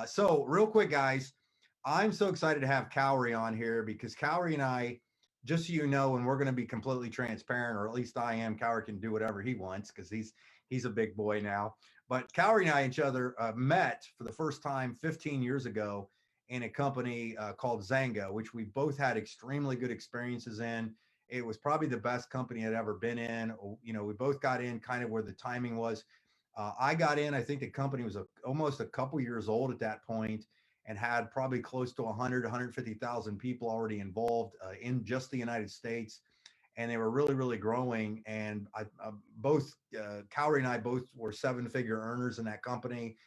So real quick, guys, I'm so excited to have Cowrie on here because Cowrie and I, just so you know, and we're going to be completely transparent, or at least I am. Cowrie can do whatever he wants because he's a big boy now. But Cowrie and I each other met for the first time 15 years ago in a company called Zango, which we both had extremely good experiences in. It was probably the best company I'd ever been in. You know, we both got in kind of where the timing was. I got in, I think the company was almost a couple years old at that point and had probably close to 100, 150,000 people already involved in just the United States. And they were really, really growing. And both Cowrie and I both were seven-figure earners in that company.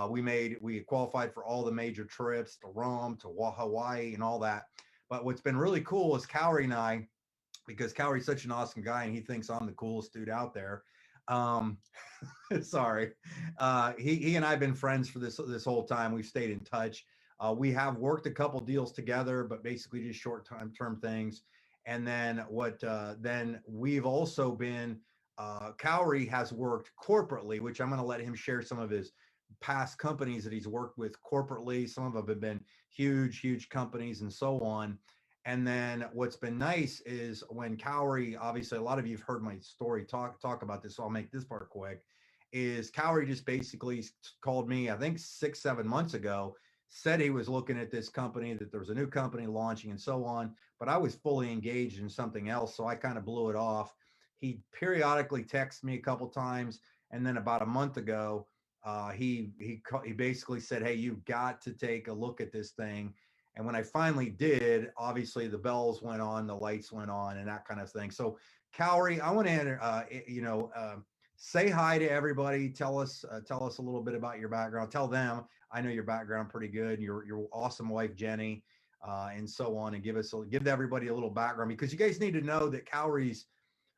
We qualified for all the major trips to Rome, to Hawaii, and all that. But what's been really cool is Cowrie and I, because Cowrie's such an awesome guy and he thinks I'm the coolest dude out there. Um, sorry. He and I have been friends for this whole time. We've stayed in touch. We have worked a couple deals together, but basically just short term things. And then we've also been Cowrie has worked corporately, which I'm going to let him share some of his past companies that he's worked with corporately. Some of them have been huge companies and so on. And then what's been nice is when Cowrie, obviously a lot of you have heard my story talk about this, so I'll make this part quick, is Cowrie just basically called me, I think 6-7 months ago, said he was looking at this company, that there was a new company launching and so on, but I was fully engaged in something else, so I kind of blew it off. He periodically texted me a couple times, and then about a month ago, he basically said, "Hey, you've got to take a look at this thing." And when I finally did, obviously the bells went on, the lights went on, and that kind of thing. So, Cowrie, I want to, say hi to everybody. Tell us a little bit about your background. Tell them I know your background pretty good. Your awesome wife Jenny, and so on, and give everybody a little background because you guys need to know that Cowrie's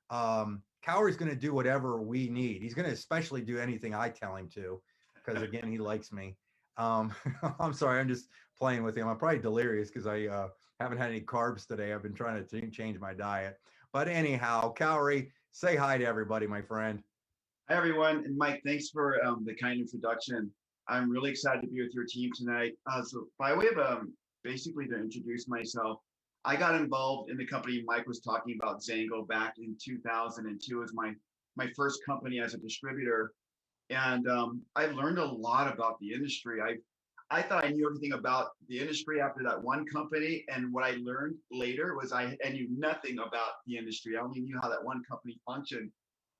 going to do whatever we need. He's going to especially do anything I tell him to, because again, he likes me. I'm sorry, I'm just playing with him. I'm probably delirious because I haven't had any carbs today. I've been trying to change my diet. But anyhow, Cowrie, say hi to everybody, my friend. Hi, everyone. And Mike, thanks for the kind introduction. I'm really excited to be with your team tonight. So by way of basically to introduce myself, I got involved in the company Mike was talking about, Zango, back in 2002. It was my first company as a distributor. And I learned a lot about the industry. I thought I knew everything about the industry after that one company. And what I learned later was I knew nothing about the industry. I only knew how that one company functioned.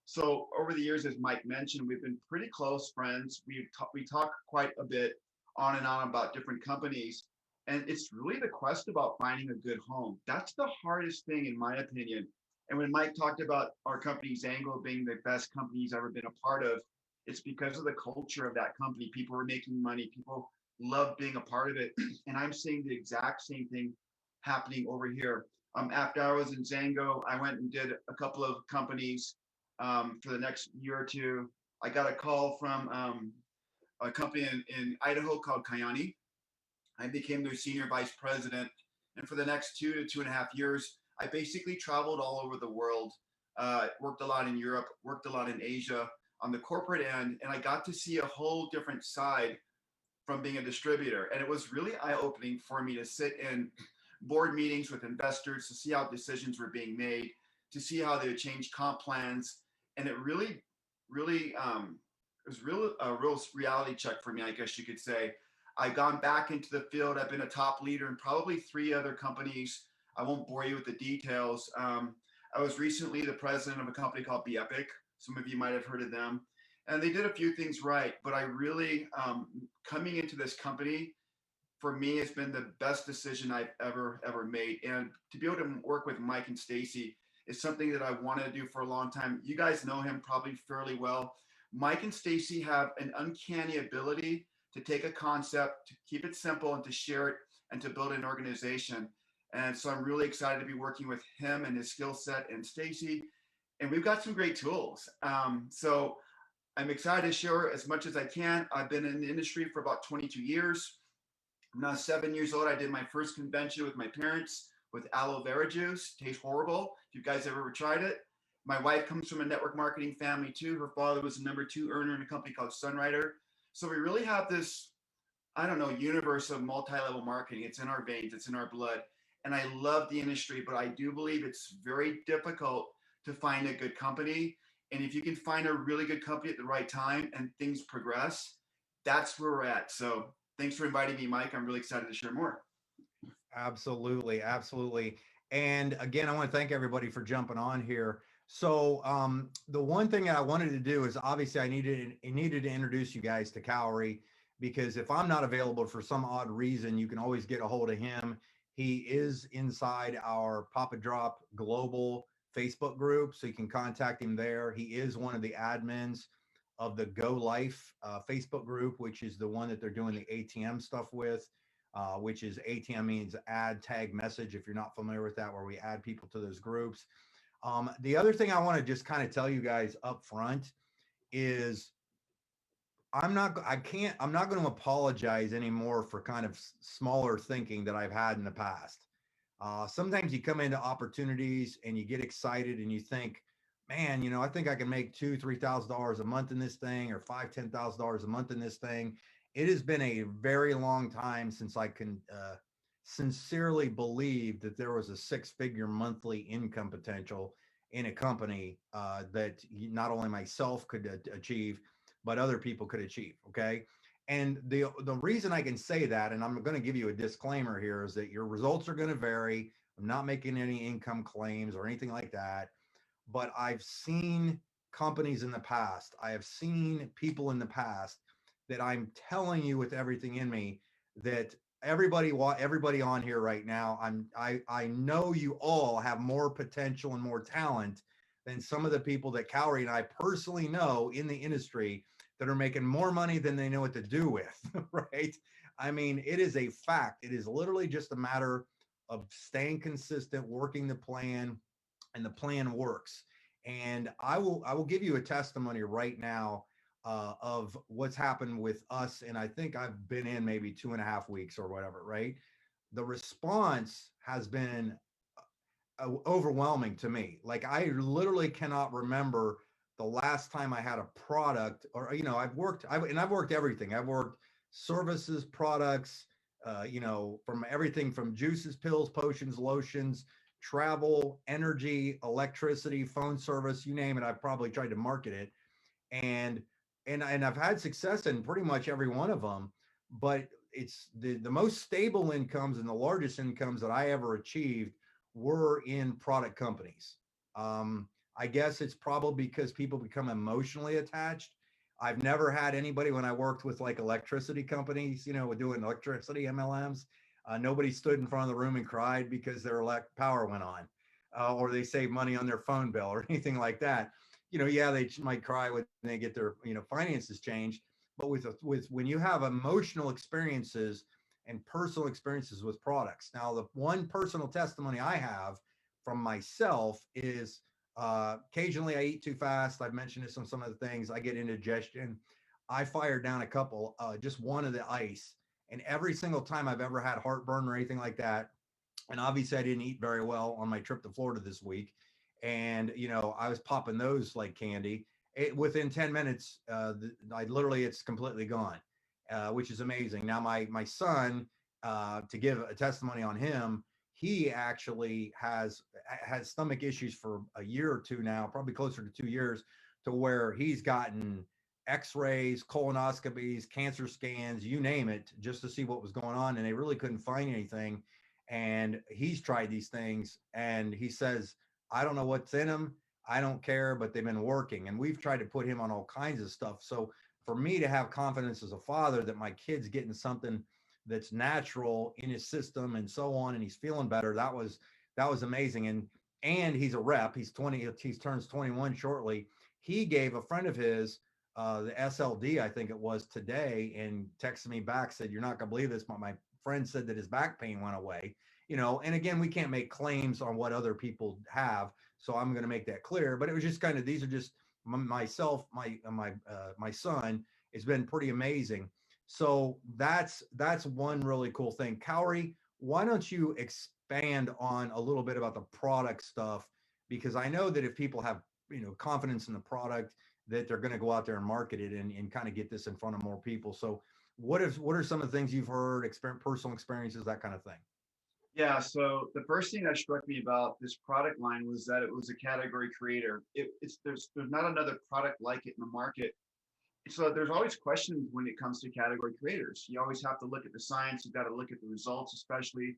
So over the years, as Mike mentioned, we've been pretty close friends. We talk quite a bit on and on about different companies. And it's really the quest about finding a good home. That's the hardest thing, in my opinion. And when Mike talked about our company, Zango, being the best company he's ever been a part of, it's because of the culture of that company. People are making money. People love being a part of it. And I'm seeing the exact same thing happening over here. After I was in Zango, I went and did a couple of companies for the next year or two. I got a call from a company in Idaho called Kayani. I became their senior vice president. And for the next 2 to 2.5 years, I basically traveled all over the world, worked a lot in Europe, worked a lot in Asia on the corporate end. And I got to see a whole different side from being a distributor. And it was really eye-opening for me to sit in board meetings with investors to see how decisions were being made, to see how they would change comp plans. And it really, really, it was a real reality check for me, I guess you could say. I've gone back into the field. I've been a top leader in probably 3 other companies. I won't bore you with the details. I was recently the president of a company called Epic. Some of you might have heard of them. And they did a few things right, but I really, coming into this company, for me, has been the best decision I've ever made. And to be able to work with Mike and Stacy is something that I wanted to do for a long time. You guys know him probably fairly well. Mike and Stacy have an uncanny ability to take a concept, to keep it simple, and to share it, and to build an organization. And so I'm really excited to be working with him and his skill set and Stacy. And we've got some great tools. So I'm excited to share as much as I can. I've been in the industry for about 22 years. I'm now 7 years old. I did my first convention with my parents with aloe vera juice. Tastes horrible. If you guys have ever tried it. My wife comes from a network marketing family too. Her father was the #2 earner in a company called Sunrider. So we really have this I don't know, universe of multi-level marketing. It's in our veins, it's in our blood. And I love the industry, but I do believe it's very difficult to find a good company. And if you can find a really good company at the right time and things progress, that's where we're at. So thanks for inviting me, Mike. I'm really excited to share more. Absolutely, absolutely. And again, I want to thank everybody for jumping on here. So the one thing that I wanted to do is obviously I needed to introduce you guys to Cowrie, because if I'm not available for some odd reason, you can always get a hold of him. He is inside our Papa Drop Global Facebook group, so you can contact him there. He is one of the admins of the Go Life Facebook group, which is the one that they're doing the ATM stuff with, which is ATM means add tag message. If you're not familiar with that, where we add people to those groups. The other thing I want to just kind of tell you guys up front is I'm not going to apologize anymore for kind of smaller thinking that I've had in the past. Sometimes you come into opportunities and you get excited and you think, man, I think I can make $2,000, $3,000 a month in this thing, or $5,000, $10,000 a month in this thing. It has been a very long time since I can sincerely believe that there was a six-figure monthly income potential in a company that not only myself could achieve, but other people could achieve. Okay. And the reason I can say that, and I'm going to give you a disclaimer here, is that your results are going to vary. I'm not making any income claims or anything like that, but I've seen companies in the past. I have seen people in the past that I'm telling you with everything in me that everybody on here right now, I know you all have more potential and more talent than some of the people that Cowrie and I personally know in the industry that are making more money than they know what to do with, right? I mean, it is a fact. It is literally just a matter of staying consistent, working the plan, and the plan works. And I will give you a testimony right now of what's happened with us. And I think I've been in maybe 2.5 weeks or whatever, right? The response has been overwhelming to me. Like, I literally cannot remember the last time I had a product, or I've worked everything. I've worked services, products, from everything from juices, pills, potions, lotions, travel, energy, electricity, phone service, you name it. I've probably tried to market it, and and I've had success in pretty much every one of them. But it's the most stable incomes and the largest incomes that I ever achieved were in product companies. I guess it's probably because people become emotionally attached. I've never had anybody, when I worked with like electricity companies, doing electricity MLMs, nobody stood in front of the room and cried because their power went on, or they saved money on their phone bill or anything like that. Yeah, they might cry when they get their, finances changed. But with when you have emotional experiences and personal experiences with products. Now, the one personal testimony I have from myself is occasionally I eat too fast. I've mentioned this on some of the things. I get indigestion. I fired down a couple, just one of the ice. And every single time I've ever had heartburn or anything like that, and obviously I didn't eat very well on my trip to Florida this week, and I was popping those like candy. Within 10 minutes, it's completely gone, which is amazing. Now my son, to give a testimony on him, he actually has had stomach issues for a year or two now, probably closer to 2 years, to where he's gotten x-rays, colonoscopies, cancer scans, you name it, just to see what was going on, and they really couldn't find anything. And he's tried these things, and he says, I don't know what's in them, I don't care, but they've been working. And we've tried to put him on all kinds of stuff. So for me to have confidence as a father that my kid's getting something that's natural in his system and so on, and he's feeling better, that was amazing. And he's a rep. He's 20. He turns 21 shortly. He gave a friend of his the SLD, I think it was, today, and texted me back, said, "You're not gonna believe this, but my friend said that his back pain went away." And again, we can't make claims on what other people have, so I'm going to make that clear. But it was just kind of, these are just myself, my son. It's been pretty amazing. So that's one really cool thing. Cowrie, why don't you expand on a little bit about the product stuff? Because I know that if people have confidence in the product, that they're going to go out there and market it and kind of get this in front of more people. So what are some of the things you've heard, personal experiences, that kind of thing? Yeah, so the first thing that struck me about this product line was that it was a category creator. There's not another product like it in the market. So there's always questions when it comes to category creators. You always have to look at the science. You've got to look at the results, especially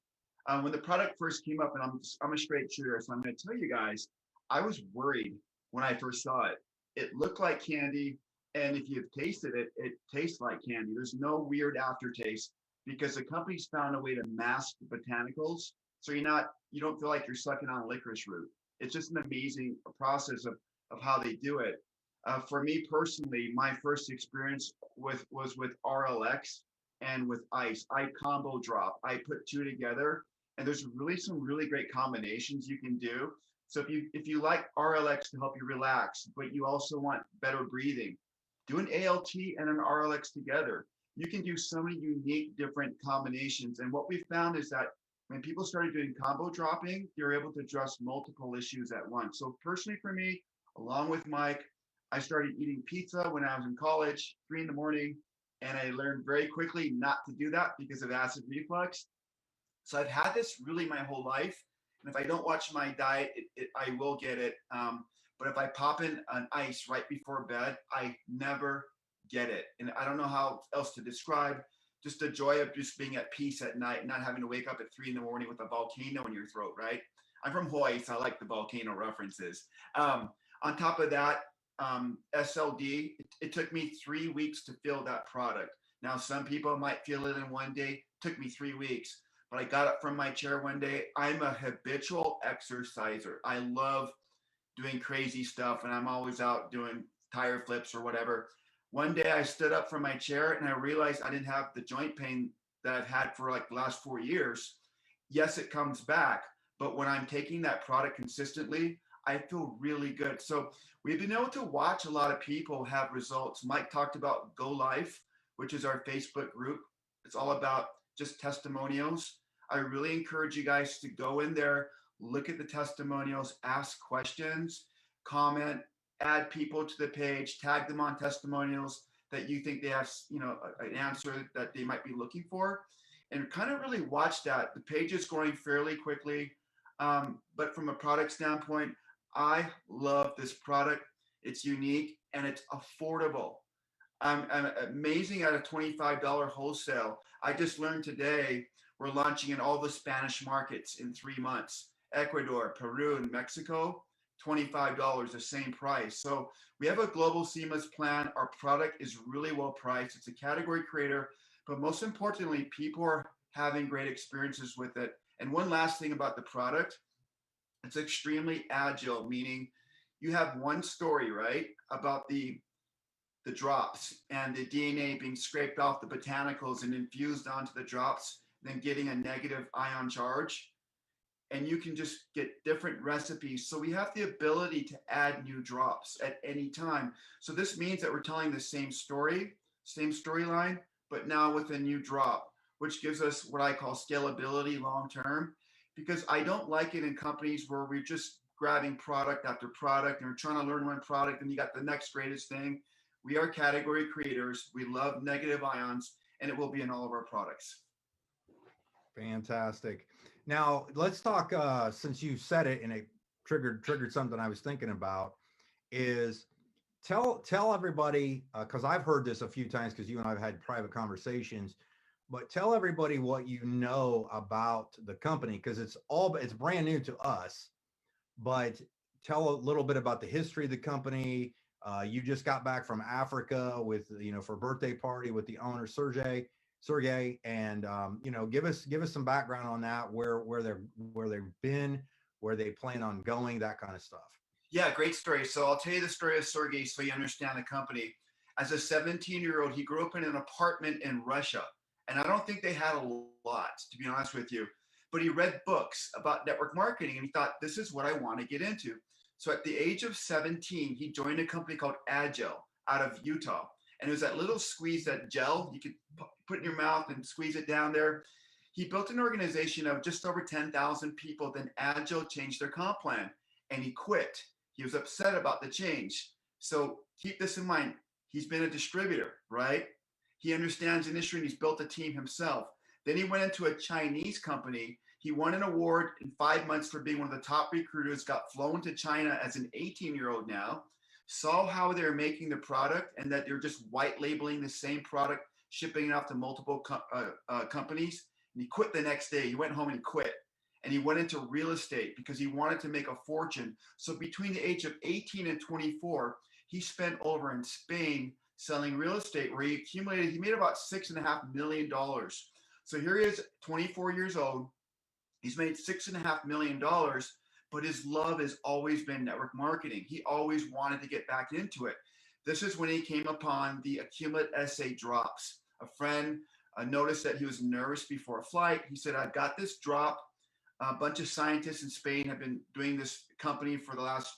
when the product first came up. And I'm a straight shooter, so I'm going to tell you guys, I was worried when I first saw it. It looked like candy, and if you've tasted it, it tastes like candy. There's no weird aftertaste because the company's found a way to mask the botanicals, so you don't feel like you're sucking on licorice root. It's just an amazing process of how they do it. For me personally, my first experience was with RLX and with ice. I combo drop. I put two together, and there's really some really great combinations you can do. So if you like RLX to help you relax, but you also want better breathing, do an ALT and an RLX together. You can do so many unique different combinations. And what we found is that when people started doing combo dropping, you're able to address multiple issues at once. So personally for me, along with Mike, I started eating pizza when I was in college, 3 in the morning, and I learned very quickly not to do that because of acid reflux. So I've had this really my whole life. And if I don't watch my diet, I will get it. But if I pop in an ice right before bed, I never get it. And I don't know how else to describe just the joy of just being at peace at night, not having to wake up at 3 in the morning with a volcano in your throat, right? I'm from Hawaii, so I like the volcano references. On top of that, SLD, it took me 3 weeks to feel that product. Now, some people might feel it in one day. It took me 3 weeks, but I got up from my chair one day. I'm a habitual exerciser. I love doing crazy stuff, and I'm always out doing tire flips or whatever. One day I stood up from my chair and I realized I didn't have the joint pain that I've had for like the last 4 years. Yes, it comes back, but when I'm taking that product consistently, I feel really good. So we've been able to watch a lot of people have results. Mike talked about Go Life, which is our Facebook group. It's all about just testimonials. I really encourage you guys to go in there, look at the testimonials, ask questions, comment, add people to the page, tag them on testimonials that you think they have, an answer that they might be looking for, and kind of really watch that. The page is growing fairly quickly, but from a product standpoint, I love this product. It's unique and it's affordable. I'm amazing at a $25 wholesale. I just learned today we're launching in all the Spanish markets in 3 months. Ecuador, Peru, and Mexico, $25, the same price. So we have a global seamless plan. Our product is really well priced. It's a category creator, but most importantly, people are having great experiences with it. And one last thing about the product, it's extremely agile, meaning you have one story, right, about the drops and the DNA being scraped off the botanicals and infused onto the drops, then getting a negative ion charge. And you can just get different recipes. So we have the ability to add new drops at any time. So this means that we're telling the same story, same storyline, but now with a new drop, which gives us what I call scalability long term. Because I don't like it in companies where we're just grabbing product after product and we're trying to learn one product and you got the next greatest thing. We are category creators. We love negative ions, and it will be in all of our products. Fantastic. Now let's talk. Since you said it and it triggered something I was thinking about. Is tell everybody, because I've heard this a few times because you and I've had private conversations. But tell everybody what you know about the company because it's brand new to us. But tell a little bit about the history of the company. You just got back from Africa with for a birthday party with the owner Sergey, and give us some background on that, where they've been, where they plan on going, that kind of stuff. Yeah, great story. So I'll tell you the story of Sergey so you understand the company. As a 17-year-old, he grew up in an apartment in Russia, and I don't think they had a lot, to be honest with you. But he read books about network marketing, and he thought, this is what I want to get into. So at the age of 17, he joined a company called Agile out of Utah. And it was that little squeeze, that gel you could put in your mouth and squeeze it down there. He built an organization of just over 10,000 people. Then Agile changed their comp plan and he quit. He was upset about the change. So keep this in mind. He's been a distributor, right? He understands the industry and he's built a team himself. Then he went into a Chinese company. He won an award in 5 months for being one of the top recruiters, got flown to China as an 18-year-old now, saw how they're making the product and that they're just white labeling the same product, shipping it off to multiple companies. And he quit the next day. He went home and he quit. And he went into real estate because he wanted to make a fortune. So between the age of 18 and 24, he spent over in Spain selling real estate where he made about $6.5 million. So here he is, 24 years old. He's made $6.5 million, but his love has always been network marketing. He always wanted to get back into it. This is when he came upon the accumulate essay drops. A friend noticed that he was nervous before a flight. He said, I've got this drop. A bunch of scientists in Spain have been doing this company for the last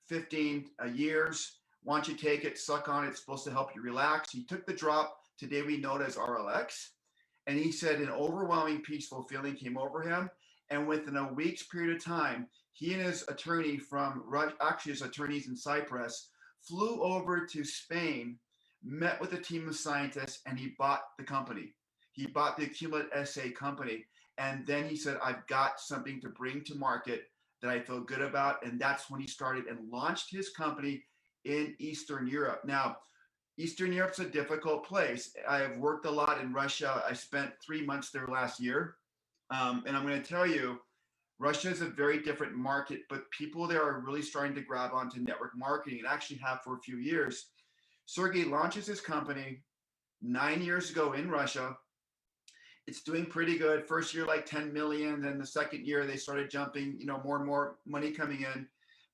15 years. Why don't you take it, suck on it? It's supposed to help you relax. He took the drop. Today we know it as RLX. And he said an overwhelming peaceful feeling came over him. And within a week's period of time, he and his attorney actually his attorneys in Cyprus, flew over to Spain, met with a team of scientists, and he bought the company. He bought the Accumulate SA company. And then he said, I've got something to bring to market that I feel good about. And that's when he started and launched his company in Eastern Europe. Now, Eastern Europe's a difficult place. I have worked a lot in Russia. I spent 3 months there last year. And I'm going to tell you, Russia is a very different market, but people there are really starting to grab onto network marketing and actually have for a few years. Sergey launches his company 9 years ago in Russia. It's doing pretty good. First year, like 10 million. Then the second year, they started jumping, more and more money coming in.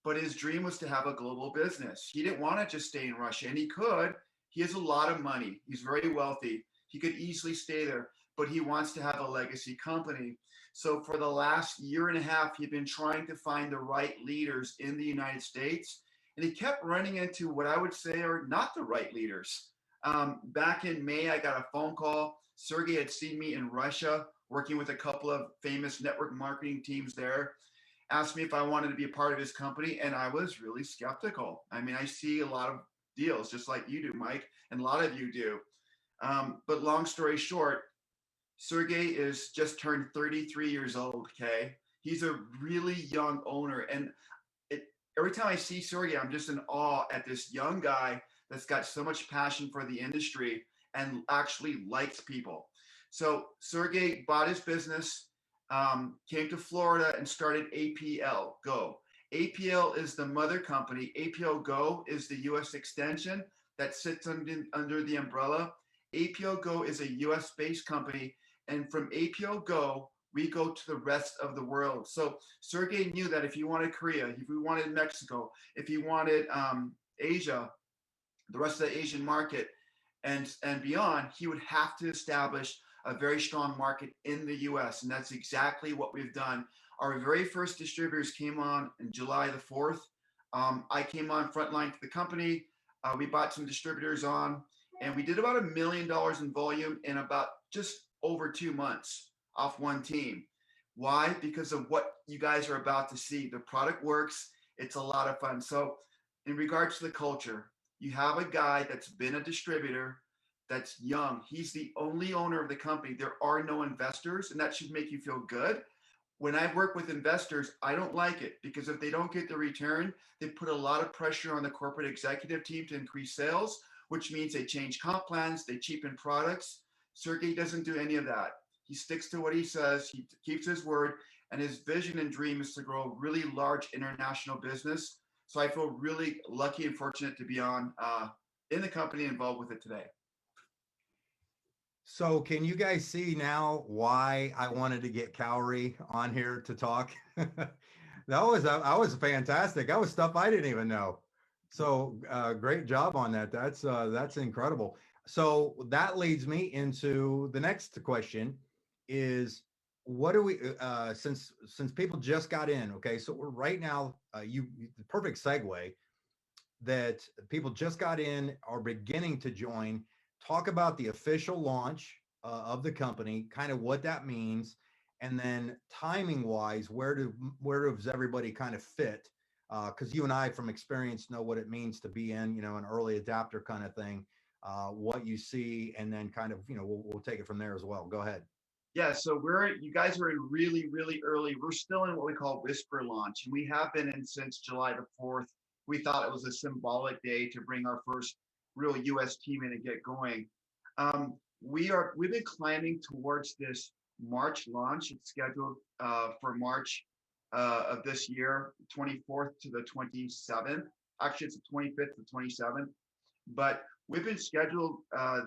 But his dream was to have a global business. He didn't want to just stay in Russia, and he could. He has a lot of money. He's very wealthy. He could easily stay there, but he wants to have a legacy company. So for the last year and a half, he'd been trying to find the right leaders in the United States. And he kept running into what I would say are not the right leaders. Back in May, I got a phone call. Sergey had seen me in Russia working with a couple of famous network marketing teams there, asked me if I wanted to be a part of his company, and I was really skeptical. I mean, I see a lot of deals just like you do, Mike, and a lot of you do. But long story short, Sergey is just turned 33 years old, okay? He's a really young owner. And every time I see Sergey, I'm just in awe at this young guy that's got so much passion for the industry and actually likes people. So Sergey bought his business, came to Florida and started aplgo. APL is the mother company. aplgo is the US extension that sits under the umbrella. aplgo is a US based company. And from aplgo, we go to the rest of the world. So Sergey knew that if he wanted Korea, if he wanted Mexico, if he wanted Asia, the rest of the Asian market, and beyond, he would have to establish a very strong market in the US. And that's exactly what we've done. Our very first distributors came on in July the 4th. I came on frontline to the company. We bought some distributors on, and we did about $1 million in volume in about just over 2 months off one team. Why? Because of what you guys are about to see. The product works. It's a lot of fun. So in regards to the culture, you have a guy that's been a distributor, that's young. He's the only owner of the company. There are no investors, and that should make you feel good. When I work with investors, I don't like it because if they don't get the return, they put a lot of pressure on the corporate executive team to increase sales, which means they change comp plans, they cheapen products. Sergey doesn't do any of that. He sticks to what he says, he keeps his word, and his vision and dream is to grow a really large international business. So I feel really lucky and fortunate to be on in the company involved with it today. So can you guys see now why I wanted to get Cowrie on here to talk? That was fantastic. That was stuff I didn't even know. So great job on that. That's incredible. So that leads me into the next question is what do we since people just got in, okay? So we're right now the perfect segue that people just got in, are beginning to join. Talk about the official launch of the company, kind of what that means, and then timing wise, where does everybody kind of fit? Because you and I, from experience, know what it means to be in, an early adapter kind of thing. what you see, and then kind of, we'll take it from there as well. Go ahead. Yeah, so you guys are in really, really early. We're still in what we call whisper launch, and we have been in since July the 4th. We thought it was a symbolic day to bring our first real US team in and get going. We've been climbing towards this March launch. It's scheduled for March of this year, 24th to the 27th. Actually, it's the 25th to 27th. But we've been scheduled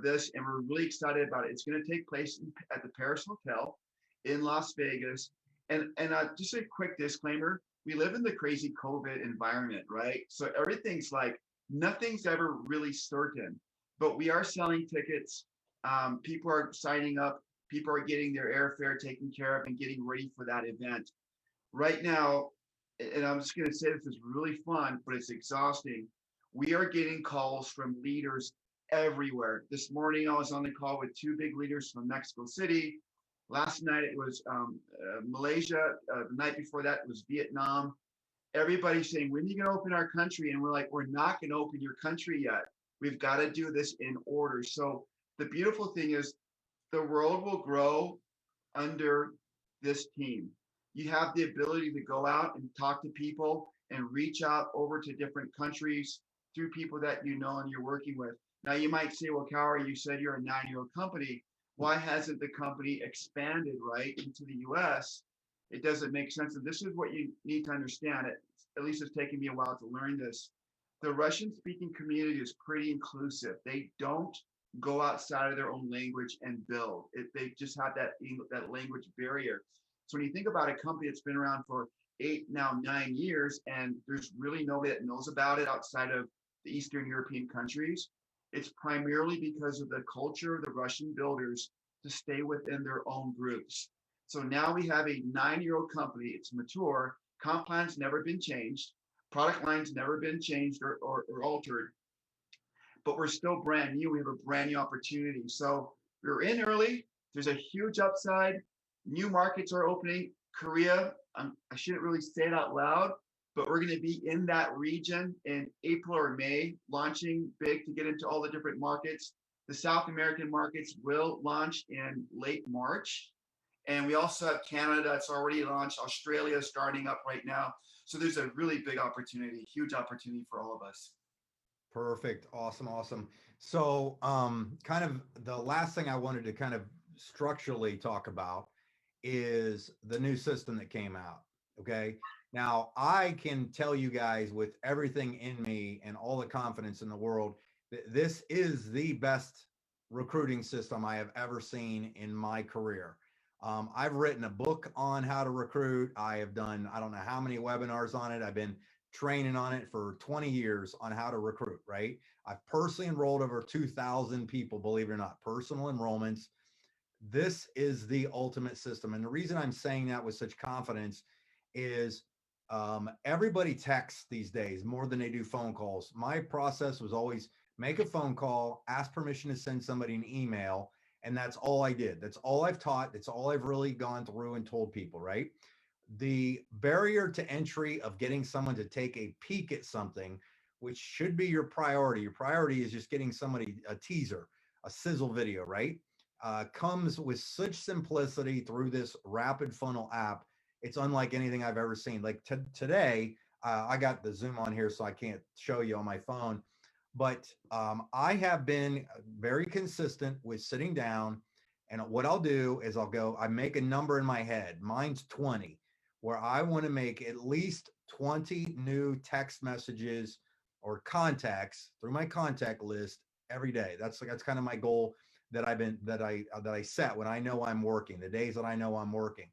this, and we're really excited about it. It's going to take place at the Paris Hotel in Las Vegas. And just a quick disclaimer: we live in the crazy COVID environment, right? So everything's like nothing's ever really certain. But we are selling tickets. People are signing up. People are getting their airfare taken care of and getting ready for that event. Right now, and I'm just going to say this is really fun, but it's exhausting. We are getting calls from leaders everywhere. This morning, I was on the call with two big leaders from Mexico City. Last night, it was Malaysia. The night before that, it was Vietnam. Everybody's saying, when are you going to open our country? And we're like, we're not going to open your country yet. We've got to do this in order. So the beautiful thing is the world will grow under this team. You have the ability to go out and talk to people and reach out over to different countries through people that you know and you're working with. Now you might say, well, Kauri, you said you're a 9-year-old company. Why hasn't the company expanded right into the US? It doesn't make sense. And this is what you need to understand. At least it's taken me a while to learn this. The Russian speaking community is pretty inclusive. They don't go outside of their own language and build. They just have that language barrier. So when you think about a company that's been around for 8, now 9 years, and there's really nobody that knows about it outside of the Eastern European countries, it's primarily because of the culture of the Russian builders to stay within their own groups. So now we have a 9-year-old company. It's mature. Comp plan's never been changed. Product line's never been changed or altered. But we're still brand new. We have a brand new opportunity. So we're in early. There's a huge upside. New markets are opening. Korea, I shouldn't really say it out loud, but we're going to be in that region in April or May, launching big to get into all the different markets. The South American markets will launch in late March. And we also have Canada. It's already launched. Australia is starting up right now. So there's a really big opportunity, huge opportunity for all of us. Perfect. Awesome. So kind of the last thing I wanted to kind of structurally talk about is the new system that came out. Okay. Now I can tell you guys with everything in me and all the confidence in the world that this is the best recruiting system I have ever seen in my career. I've written a book on how to recruit. I have done, I don't know how many webinars on it. I've been training on it for 20 years on how to recruit, right? I've personally enrolled over 2,000 people, believe it or not, personal enrollments. This is the ultimate system. And the reason I'm saying that with such confidence is everybody texts these days more than they do phone calls. My process was always make a phone call, ask permission to send somebody an email, and that's all I did. That's all I've taught. That's all I've really gone through and told people, right? The barrier to entry of getting someone to take a peek at something, which should be your priority. Your priority is just getting somebody a teaser, a sizzle video, right? Comes with such simplicity through this rapid funnel app. It's unlike anything I've ever seen. Like today, I got the Zoom on here, so I can't show you on my phone. But I have been very consistent with sitting down. And what I'll do is I make a number in my head. Mine's 20, where I want to make at least 20 new text messages or contacts through my contact list every day. That's kind of my goal that I set when I know I'm working, the days that I know I'm working.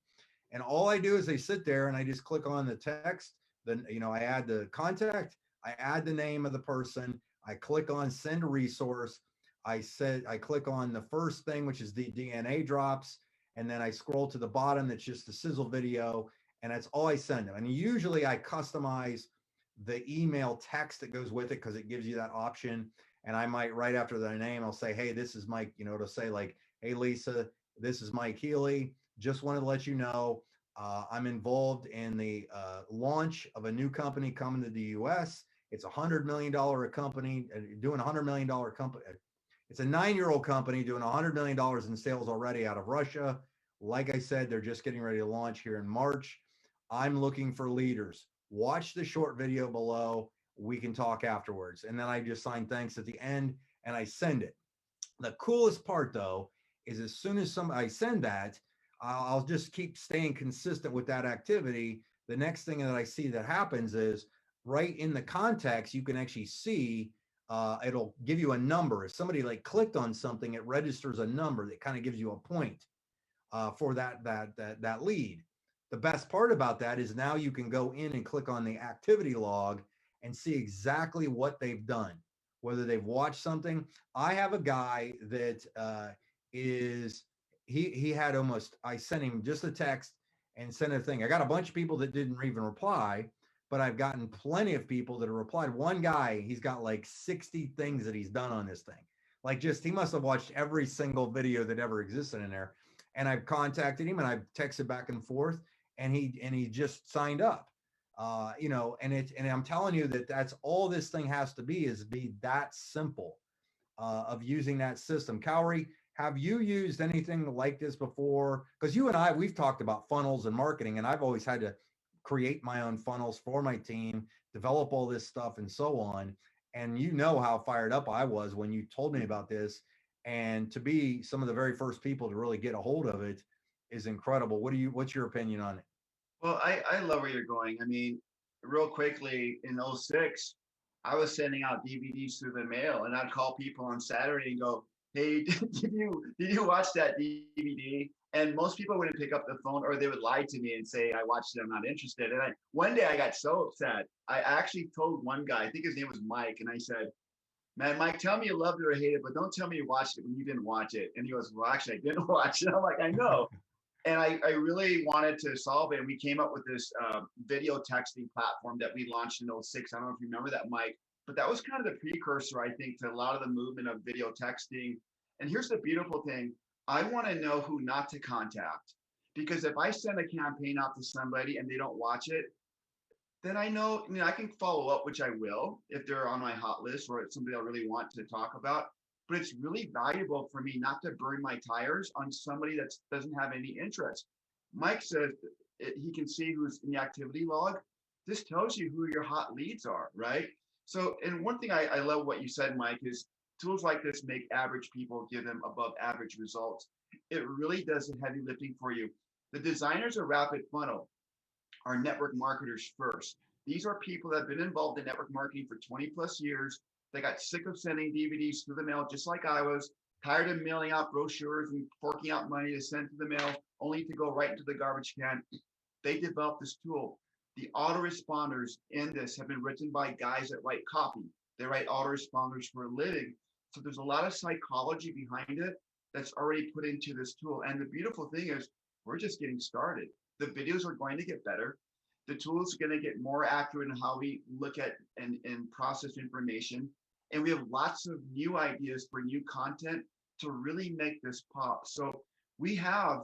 And all I do is I sit there and I just click on the text. Then, I add the contact, I add the name of the person, I click on send a resource. I click on the first thing, which is the DNA drops. And then I scroll to the bottom. That's just the sizzle video. And that's all I send them. And usually I customize the email text that goes with it because it gives you that option. And I might, right after their name, I'll say, hey, this is Mike, to say like, hey, Lisa, this is Mike Healy. Just wanted to let you know I'm involved in the launch of a new company coming to the US. It's $100 million company, doing $100 million company, It's a 9-year-old company doing $100 million in sales already out of Russia. Like I said, they're just getting ready to launch here in March. I'm looking for leaders. Watch the short video below. We can talk afterwards. And then I just sign thanks at the end and I send it. The coolest part, though, is as soon as I send that, I'll just keep staying consistent with that activity. The next thing that I see that happens is right in the context, you can actually see it'll give you a number. If somebody like clicked on something, it registers a number that kind of gives you a point for that lead. The best part about that is now you can go in and click on the activity log and see exactly what they've done, whether they've watched something. I have a guy that is he had almost. I sent him just a text and sent a thing. I got a bunch of people that didn't even reply, but I've gotten plenty of people that have replied. One guy, he's got like 60 things that he's done on this thing. Like just he must have watched every single video that ever existed in there. And I've contacted him and I've texted back and forth, and he just signed up. And I'm telling you that that's all this thing has to be, is be that simple of using that system. Cowrie, have you used anything like this before? Because you and I, we've talked about funnels and marketing, and I've always had to create my own funnels for my team, develop all this stuff and so on. And you know how fired up I was when you told me about this. And to be some of the very first people to really get a hold of it is incredible. What's your opinion on it? Well, I love where you're going. I mean, real quickly in '06, I was sending out DVDs through the mail, and I'd call people on Saturday and go, "Hey, did you watch that DVD?" And most people wouldn't pick up the phone, or they would lie to me and say, "I watched it, I'm not interested." And one day I got so upset, I actually told one guy, I think his name was Mike, and I said, "Man, Mike, tell me you loved it or hated it, but don't tell me you watched it when you didn't watch it." And he goes, "Well, actually, I didn't watch it." I'm like, "I know." And I really wanted to solve it. And we came up with this video texting platform that we launched in '06. I don't know if you remember that, Mike, but that was kind of the precursor, I think, to a lot of the movement of video texting. And here's the beautiful thing. I want to know who not to contact, because if I send a campaign out to somebody and they don't watch it, then I know, I can follow up, which I will if they're on my hot list or it's somebody I really want to talk about. But it's really valuable for me not to burn my tires on somebody that doesn't have any interest. Mike says he can see who's in the activity log. This tells you who your hot leads are, right? So, and one thing I love what you said, Mike, is tools like this make average people give them above average results. It really does the heavy lifting for you. The designers of Rapid Funnel are network marketers first. These are people that have been involved in network marketing for 20 plus years. They got sick of sending DVDs through the mail, just like I was, tired of mailing out brochures and forking out money to send to the mail, only to go right into the garbage can. They developed this tool. The autoresponders in this have been written by guys that write copy. They write autoresponders for a living. So there's a lot of psychology behind it that's already put into this tool. And the beautiful thing is, we're just getting started. The videos are going to get better. The tool is going to get more accurate in how we look at and process information. And we have lots of new ideas for new content to really make this pop. So we have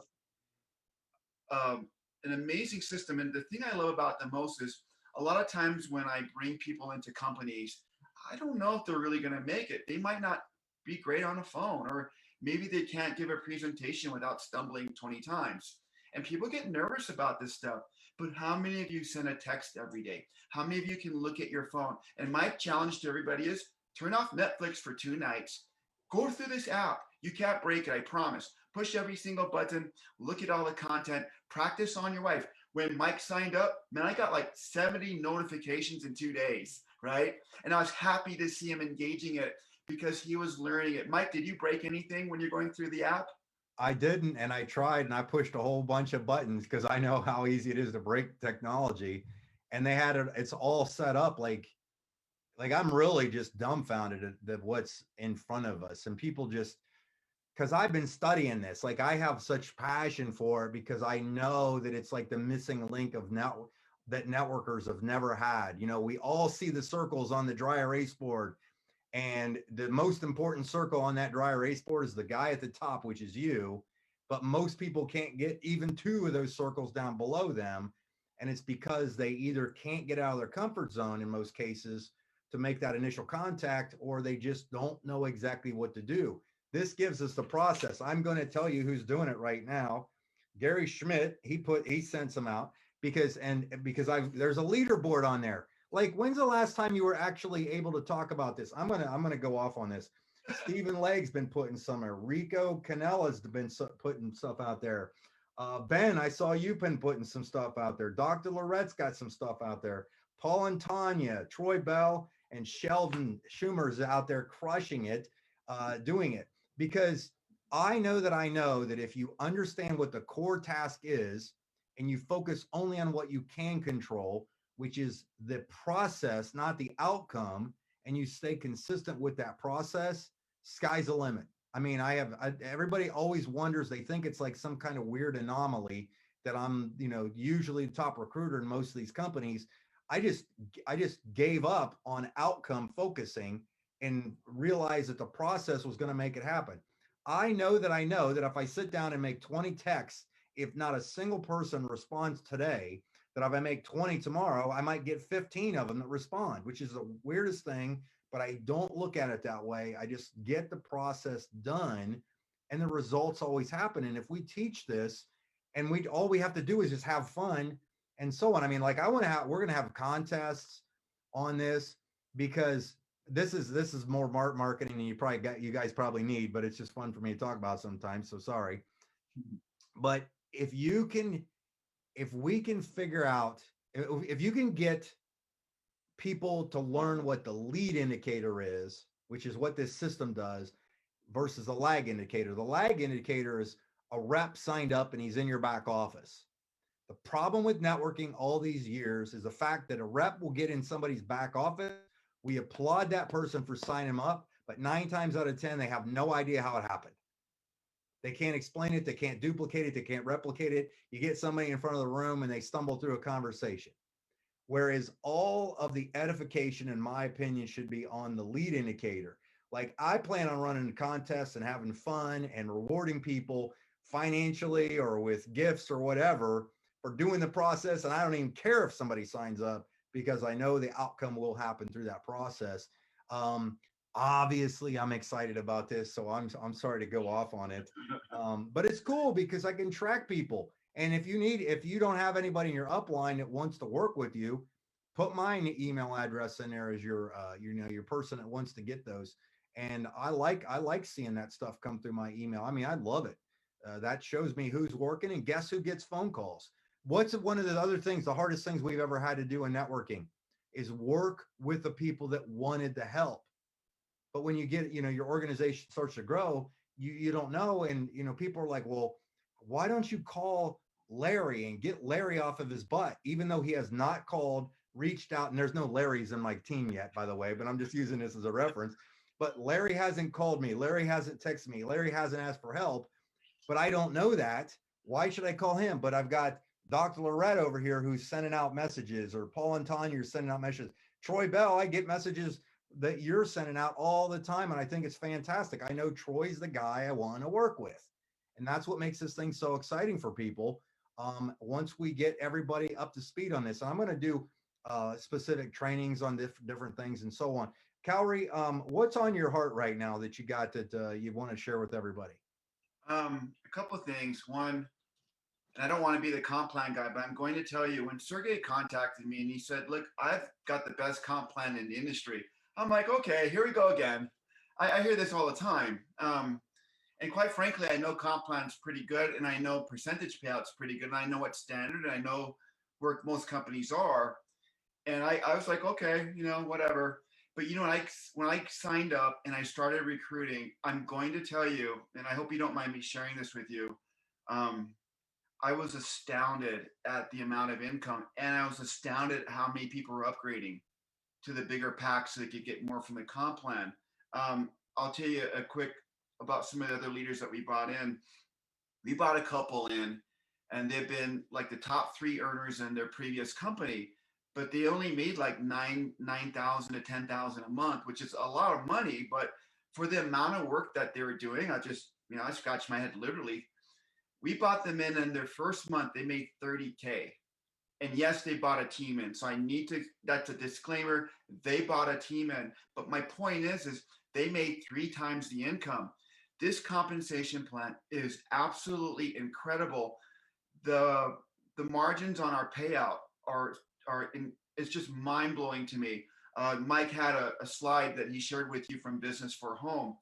an amazing system. And the thing I love about the most is a lot of times when I bring people into companies, I don't know if they're really going to make it. They might not be great on a phone, or maybe they can't give a presentation without stumbling 20 times. And people get nervous about this stuff. But how many of you send a text every day? How many of you can look at your phone? And my challenge to everybody is turn off Netflix for 2 nights. Go through this app. You can't break it, I promise. Push every single button, look at all the content, practice on your wife. When Mike signed up, man, I got like 70 notifications in 2 days, right? And I was happy to see him engaging it because he was learning it. Mike, did you break anything when you're going through the app? I didn't, and I tried, and I pushed a whole bunch of buttons because I know how easy it is to break technology. And they had it; it's all set up like I'm really just dumbfounded at what's in front of us, and people just because I've been studying this, like I have such passion for it because I know that it's like the missing link of that networkers have never had. You know, we all see the circles on the dry erase board, and the most important circle on that dry erase board is the guy at the top, which is you. But most people can't get even 2 of those circles down below them. And it's because they either can't get out of their comfort zone in most cases, to make that initial contact, or they just don't know exactly what to do. This gives us the process. I'm going to tell you who's doing it right now. Gary Schmidt, he sent some out because there's a leaderboard on there. Like, when's the last time you were actually able to talk about this? I'm gonna go off on this. Stephen Legg's been putting some there. Rico Canella's been putting stuff out there. Ben, I saw you been putting some stuff out there. Dr. Lorette's got some stuff out there. Paul and Tanya, Troy Bell, and Sheldon Schumer's out there crushing it, doing it. Because I know that if you understand what the core task is and you focus only on what you can control, which is the process, not the outcome, and you stay consistent with that process, sky's the limit. I mean, everybody always wonders, they think it's like some kind of weird anomaly that I'm, usually the top recruiter in most of these companies. I just I just gave up on outcome focusing and realized that the process was going to make it happen. I know that if I sit down and make 20 texts, if not a single person responds today, that if I make 20 tomorrow, I might get 15 of them that respond, which is the weirdest thing, but I don't look at it that way. I just get the process done and the results always happen. And if we teach this and we all we have to do is just have fun and so on. I mean, like we're going to have contests on this because this is more marketing than you guys probably need, but it's just fun for me to talk about sometimes. So sorry. But if we can figure out, if you can get people to learn what the lead indicator is, which is what this system does, versus a lag indicator. The lag indicator is a rep signed up and he's in your back office. The problem with networking all these years is the fact that a rep will get in somebody's back office. We applaud that person for signing them up, but 9 times out of 10, they have no idea how it happened. They can't explain it. They can't duplicate it. They can't replicate it. You get somebody in front of the room and they stumble through a conversation. Whereas all of the edification, in my opinion, should be on the lead indicator. Like, I plan on running contests and having fun and rewarding people financially or with gifts or whatever for doing the process. And I don't even care if somebody signs up because I know the outcome will happen through that process. Obviously, I'm excited about this, so I'm sorry to go off on it, but it's cool because I can track people. And if you don't have anybody in your upline that wants to work with you, put my email address in there as your person that wants to get those. And I like seeing that stuff come through my email. I mean, I love it. That shows me who's working, and guess who gets phone calls. What's one of the other things, the hardest things we've ever had to do in networking is work with the people that wanted the help. But when you get, your organization starts to grow, you don't know. And, people are like, well, why don't you call Larry and get Larry off of his butt, even though he has not called, reached out, and there's no Larrys in my team yet, by the way, but I'm just using this as a reference. But Larry hasn't called me. Larry hasn't texted me. Larry hasn't asked for help, but I don't know that. Why should I call him? But I've got Dr. Lorette over here who's sending out messages, or Paul and Tanya are sending out messages. Troy Bell, I get messages that you're sending out all the time. And I think it's fantastic. I know Troy's the guy I want to work with. And that's what makes this thing so exciting for people. Once we get everybody up to speed on this, and I'm going to do specific trainings on different things and so on. Cowrie, what's on your heart right now that you got that you want to share with everybody? A couple of things. One, and I don't want to be the comp plan guy, but I'm going to tell you, when Sergey contacted me and he said, look, I've got the best comp plan in the industry. I'm like, okay, here we go again. I hear this all the time. And quite frankly, I know comp plan's pretty good, and I know percentage payout's pretty good, and I know what's standard, and I know where most companies are. And I was like, okay, whatever. But when I signed up and I started recruiting, I'm going to tell you, and I hope you don't mind me sharing this with you. I was astounded at the amount of income, and I was astounded at how many people were upgrading to the bigger packs so they could get more from the comp plan. I'll tell you a quick about some of the other leaders that we brought in. We brought a couple in, and they've been like the top 3 earners in their previous company, but they only made like 9,000 to 10,000 a month, which is a lot of money. But for the amount of work that they were doing, I scratched my head literally. We brought them in their first month, they made 30K. And yes, they bought a team in. So I need to, that's a disclaimer. They bought a team in. But my point is they made 3 times the income. This compensation plan is absolutely incredible. The the margins on our payout are in, it's just mind blowing to me. Mike had a slide that he shared with you from Business for Home.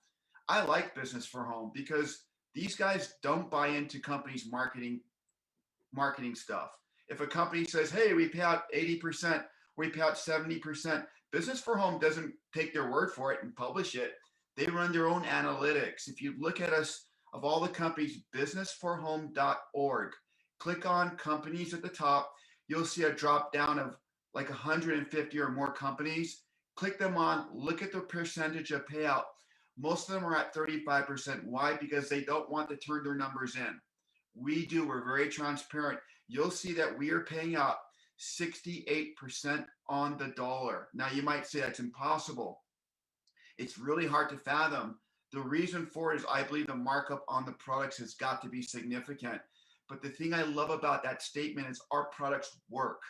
I like Business for Home because these guys don't buy into companies marketing stuff. If a company says, hey, we pay out 80%, we pay out 70%, Business for Home doesn't take their word for it and publish it. They run their own analytics. If you look at us, of all the companies, businessforhome.org, click on companies at the top, you'll see a drop down of like 150 or more companies. Click them on, look at the percentage of payout. Most of them are at 35%. Why? Because they don't want to turn their numbers in. We do, we're very transparent. You'll see that we are paying out 68% on the dollar. Now you might say that's impossible. It's really hard to fathom. The reason for it is I believe the markup on the products has got to be significant. But the thing I love about that statement is our products work.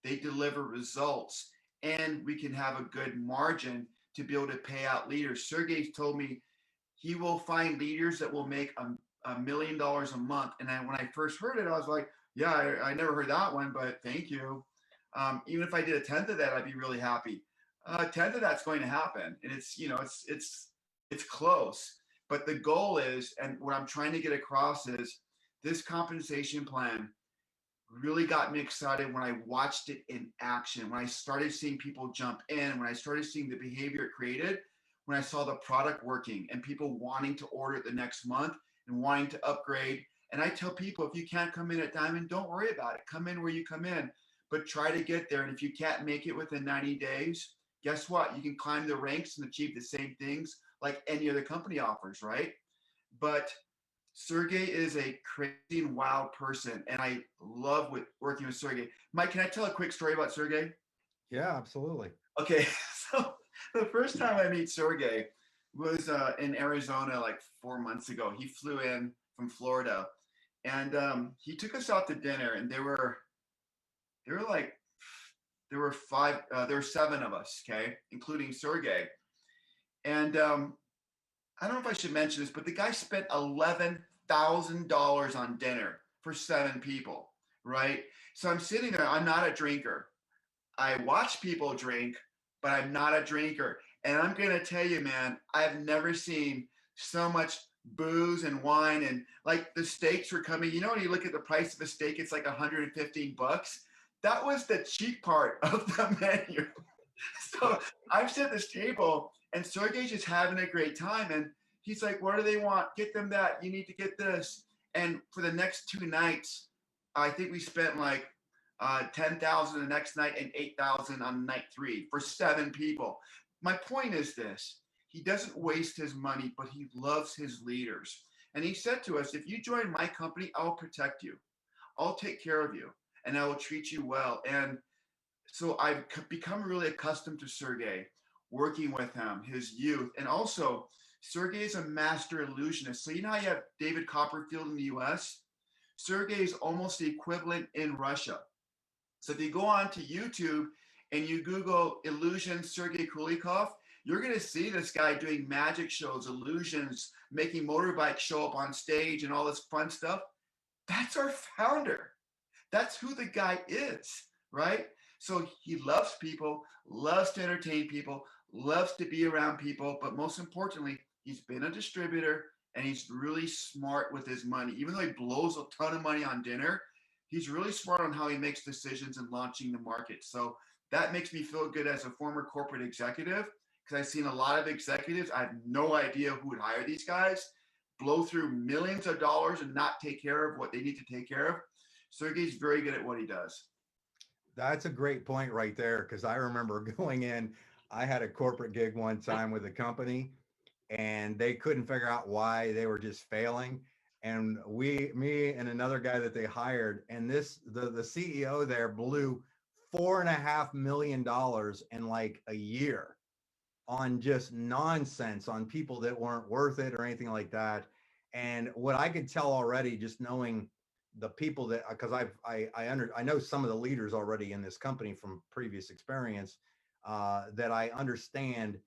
They deliver results, and we can have a good margin to be able to pay out leaders. Sergey's told me he will find leaders that will make $1 million a month. And when I first heard it, I was like, yeah, I never heard that one, but thank you. Even if I did a tenth of that, I'd be really happy. A tenth of that's going to happen, and it's close. But the goal is, and what I'm trying to get across is, this compensation plan really got me excited when I watched it in action, when I started seeing people jump in, when I started seeing the behavior it created, when I saw the product working and people wanting to order it the next month and wanting to upgrade. And I tell people, if you can't come in at Diamond, don't worry about it. Come in where you come in, but try to get there. And if you can't make it within 90 days, guess what? You can climb the ranks and achieve the same things like any other company offers, right? But Sergey is a crazy and wild person, and I love working with Sergey. Mike, can I tell a quick story about Sergey? Yeah, absolutely. Okay, so the first time I meet Sergey was in Arizona like 4 months ago. He flew in from Florida, and he took us out to dinner, and there were like there were 7 of us, okay, including Sergey. And I don't know if I should mention this, but the guy spent $11,000 on dinner for 7 people, right? So I'm sitting there. I'm not a drinker. I watch people drink, but I'm not a drinker. And I'm going to tell you, man, I've never seen so much booze and wine, and like the steaks were coming. You know, when you look at the price of a steak, it's like 115 bucks. That was the cheap part of the menu. So I'm sitting at this table, and Sergey's just having a great time. And he's like, what do they want? Get them that. You need to get this. And for the next 2 nights, I think we spent like 10,000 the next night and 8,000 on night 3 for 7 people. My point is this: he doesn't waste his money, but he loves his leaders. And he said to us, if you join my company, I'll protect you. I'll take care of you, and I will treat you well. And so I've become really accustomed to Sergey, working with him, his youth, and also Sergey is a master illusionist. So you know how you have David Copperfield in the US? Sergey is almost the equivalent in Russia. So if you go on to YouTube and you Google illusion Sergey Kulikov, you're going to see this guy doing magic shows, illusions, making motorbikes show up on stage and all this fun stuff. That's our founder. That's who the guy is, right? So he loves people, loves to entertain people, loves to be around people, but most importantly, he's been a distributor and he's really smart with his money. Even though he blows a ton of money on dinner, he's really smart on how he makes decisions in launching the market. So that makes me feel good as a former corporate executive, because I've seen a lot of executives. I have no idea who would hire these guys, blow through millions of dollars and not take care of what they need to take care of. Sergey's very good at what he does. That's a great point right there, because I remember going in, I had a corporate gig one time with a company, and they couldn't figure out why they were just failing. And me and another guy that they hired, and the CEO there blew $4.5 million in like a year on just nonsense, on people that weren't worth it or anything like that. And what I could tell already, just knowing the people that, because I know some of the leaders already in this company from previous experience, that I understand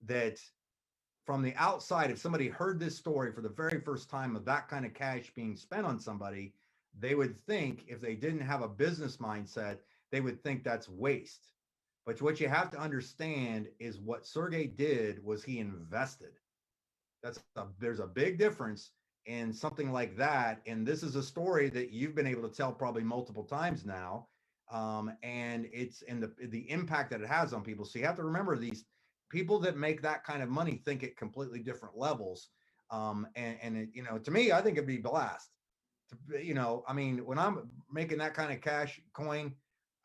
that from the outside, if somebody heard this story for the very first time of that kind of cash being spent on somebody, they would think, if they didn't have a business mindset, they would think that's waste. But what you have to understand is what Sergey did was he invested. There's a big difference in something like that. And this is a story that you've been able to tell probably multiple times now. And it's in the impact that it has on people. So you have to remember, these people that make that kind of money think at completely different levels. And it, to me, I think it'd be blast. I mean, when I'm making that kind of cash coin,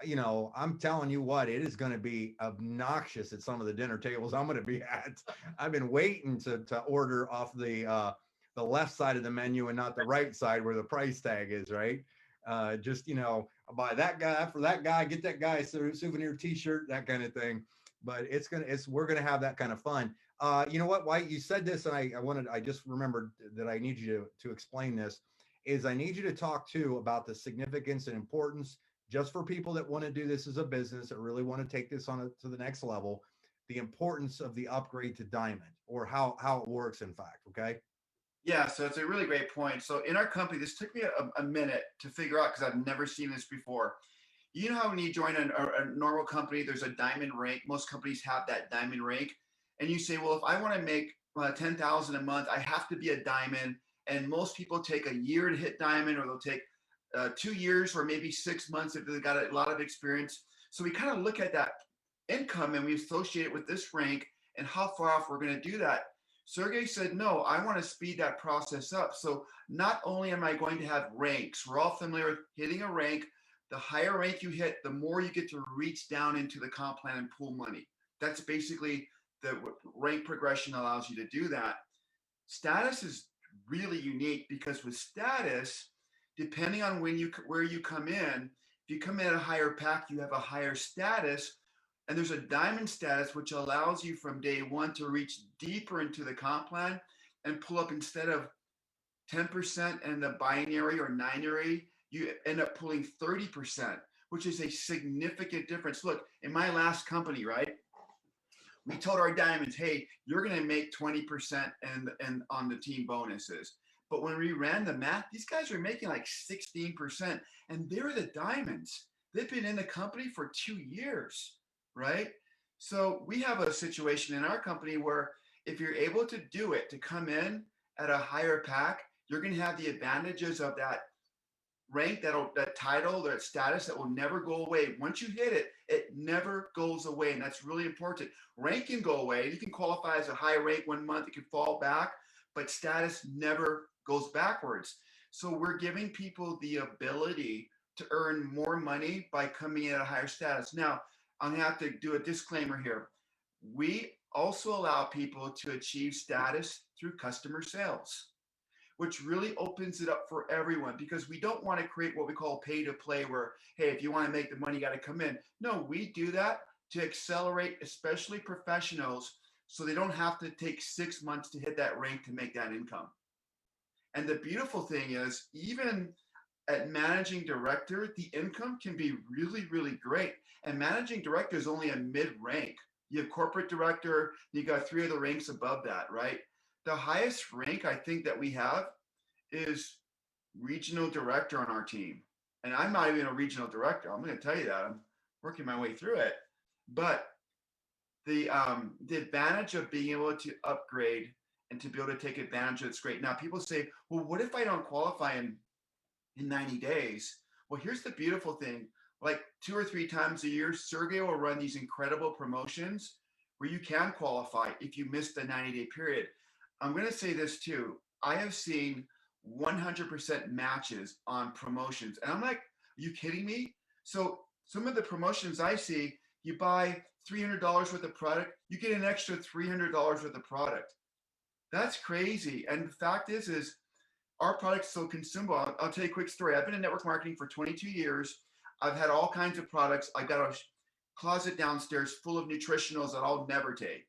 I'm telling you what, it is going to be obnoxious at some of the dinner tables I'm going to be at. I've been waiting to order off the left side of the menu and not the right side where the price tag is, right? Just, buy that guy for that guy, get that guy a souvenir t-shirt, that kind of thing. But we're going to have that kind of fun. You know what, White, you said this, and I just remembered that I need you to explain this, is I need you to talk too about the significance and importance, just for people that want to do this as a business, that really want to take this to the next level, the importance of the upgrade to Diamond, or how it works, in fact. Okay. Yeah, so it's a really great point. So in our company, this took me a minute to figure out because I've never seen this before. You know how when you join a normal company, there's a diamond rank. Most companies have that diamond rank, and you say, well, if I want to make 10,000 a month, I have to be a diamond. And most people take a year to hit diamond, or they'll take 2 years or maybe 6 months if they've got a lot of experience. So we kind of look at that income and we associate it with this rank and how far off we're going to do that. Sergey said, no, I want to speed that process up. So not only am I going to have ranks, we're all familiar with hitting a rank. The higher rank you hit, the more you get to reach down into the comp plan and pool money. That's basically the rank progression allows you to do that. Status is really unique because with status, depending on where you come in, if you come in at a higher pack, you have a higher status. And there's a diamond status, which allows you from day one to reach deeper into the comp plan and pull up, instead of 10% in the binary or ninary, you end up pulling 30%, which is a significant difference. Look, in my last company, right, we told our diamonds, hey, you're going to make 20% and on the team bonuses. But when we ran the math, these guys were making like 16%, and they're the diamonds. They've been in the company for 2 years, right? So we have a situation in our company where if you're able to do it, to come in at a higher pack, you're going to have the advantages of that rank, that title, that status that will never go away. Once you hit it, it never goes away. And that's really important. Rank can go away. You can qualify as a high rank 1 month, it can fall back, but status never goes backwards. So we're giving people the ability to earn more money by coming in at a higher status. Now, I'm gonna have to do a disclaimer here. We also allow people to achieve status through customer sales, which really opens it up for everyone, because we don't want to create what we call pay to play, where, hey, if you want to make the money, you got to come in. No, we do that to accelerate, especially professionals, so they don't have to take 6 months to hit that rank to make that income. And the beautiful thing is, even at managing director, the income can be really, really great. And managing director is only a mid rank. You have corporate director, you got 3 other ranks above that, right? The highest rank I think that we have is regional director on our team. And I'm not even a regional director. I'm going to tell you that. I'm working my way through it. But the advantage of being able to upgrade and to be able to take advantage of it's great. Now, people say, well, what if I don't qualify in 90 days? Well, here's the beautiful thing. Like 2 or 3 times a year, Sergey will run these incredible promotions where you can qualify if you miss the 90-day period. I'm going to say this too. I have seen 100% matches on promotions. And I'm like, are you kidding me? So some of the promotions I see, you buy $300 worth of product, you get an extra $300 worth of product. That's crazy. And the fact is our product's so consumable. I'll tell you a quick story. I've been in network marketing for 22 years. I've had all kinds of products. I've got a closet downstairs full of nutritionals that I'll never take.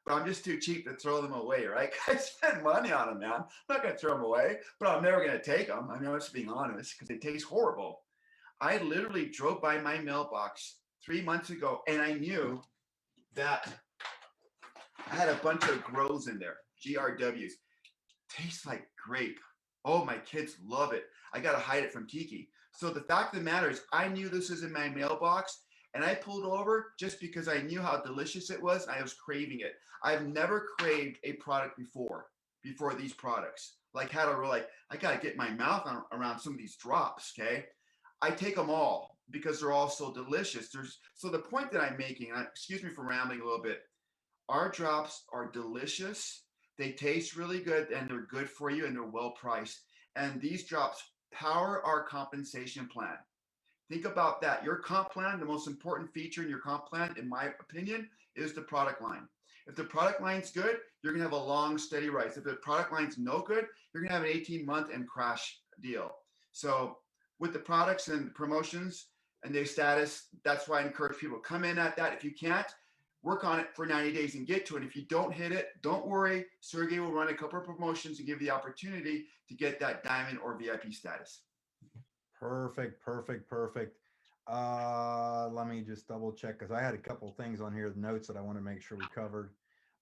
but I'm just too cheap to throw them away, right? I spend money on them, man. I'm not going to throw them away, but I'm never going to take them. I mean, I'm just being honest because they taste horrible. I literally drove by my mailbox 3 months ago and I knew that I had a bunch of grows in there, GRWs. Tastes like grape. Oh, my kids love it. I got to hide it from Kiki. So the fact of the matter is, I knew this was in my mailbox and I pulled over just because I knew how delicious it was. I was craving it. I've never craved a product before these products. Like had a real, like, I got to get my mouth around some of these drops, okay? I take them all because they're all so delicious. So the point that I'm making, excuse me for rambling a little bit, our drops are delicious. They taste really good and they're good for you and they're well priced. And these drops power our compensation plan. Think about that. Your comp plan, the most important feature in your comp plan, in my opinion, is the product line. If the product line's good, you're going to have a long, steady rise. If the product line's no good, you're going to have an 18-month and crash deal. So with the products and promotions and their status, that's why I encourage people to come in at that. If you can't, work on it for 90 days and get to it. If you don't hit it, don't worry. Sergey will run a couple of promotions and give you the opportunity to get that diamond or VIP status. Perfect. Let me just double check because I had a couple things on here, the notes that I want to make sure we covered.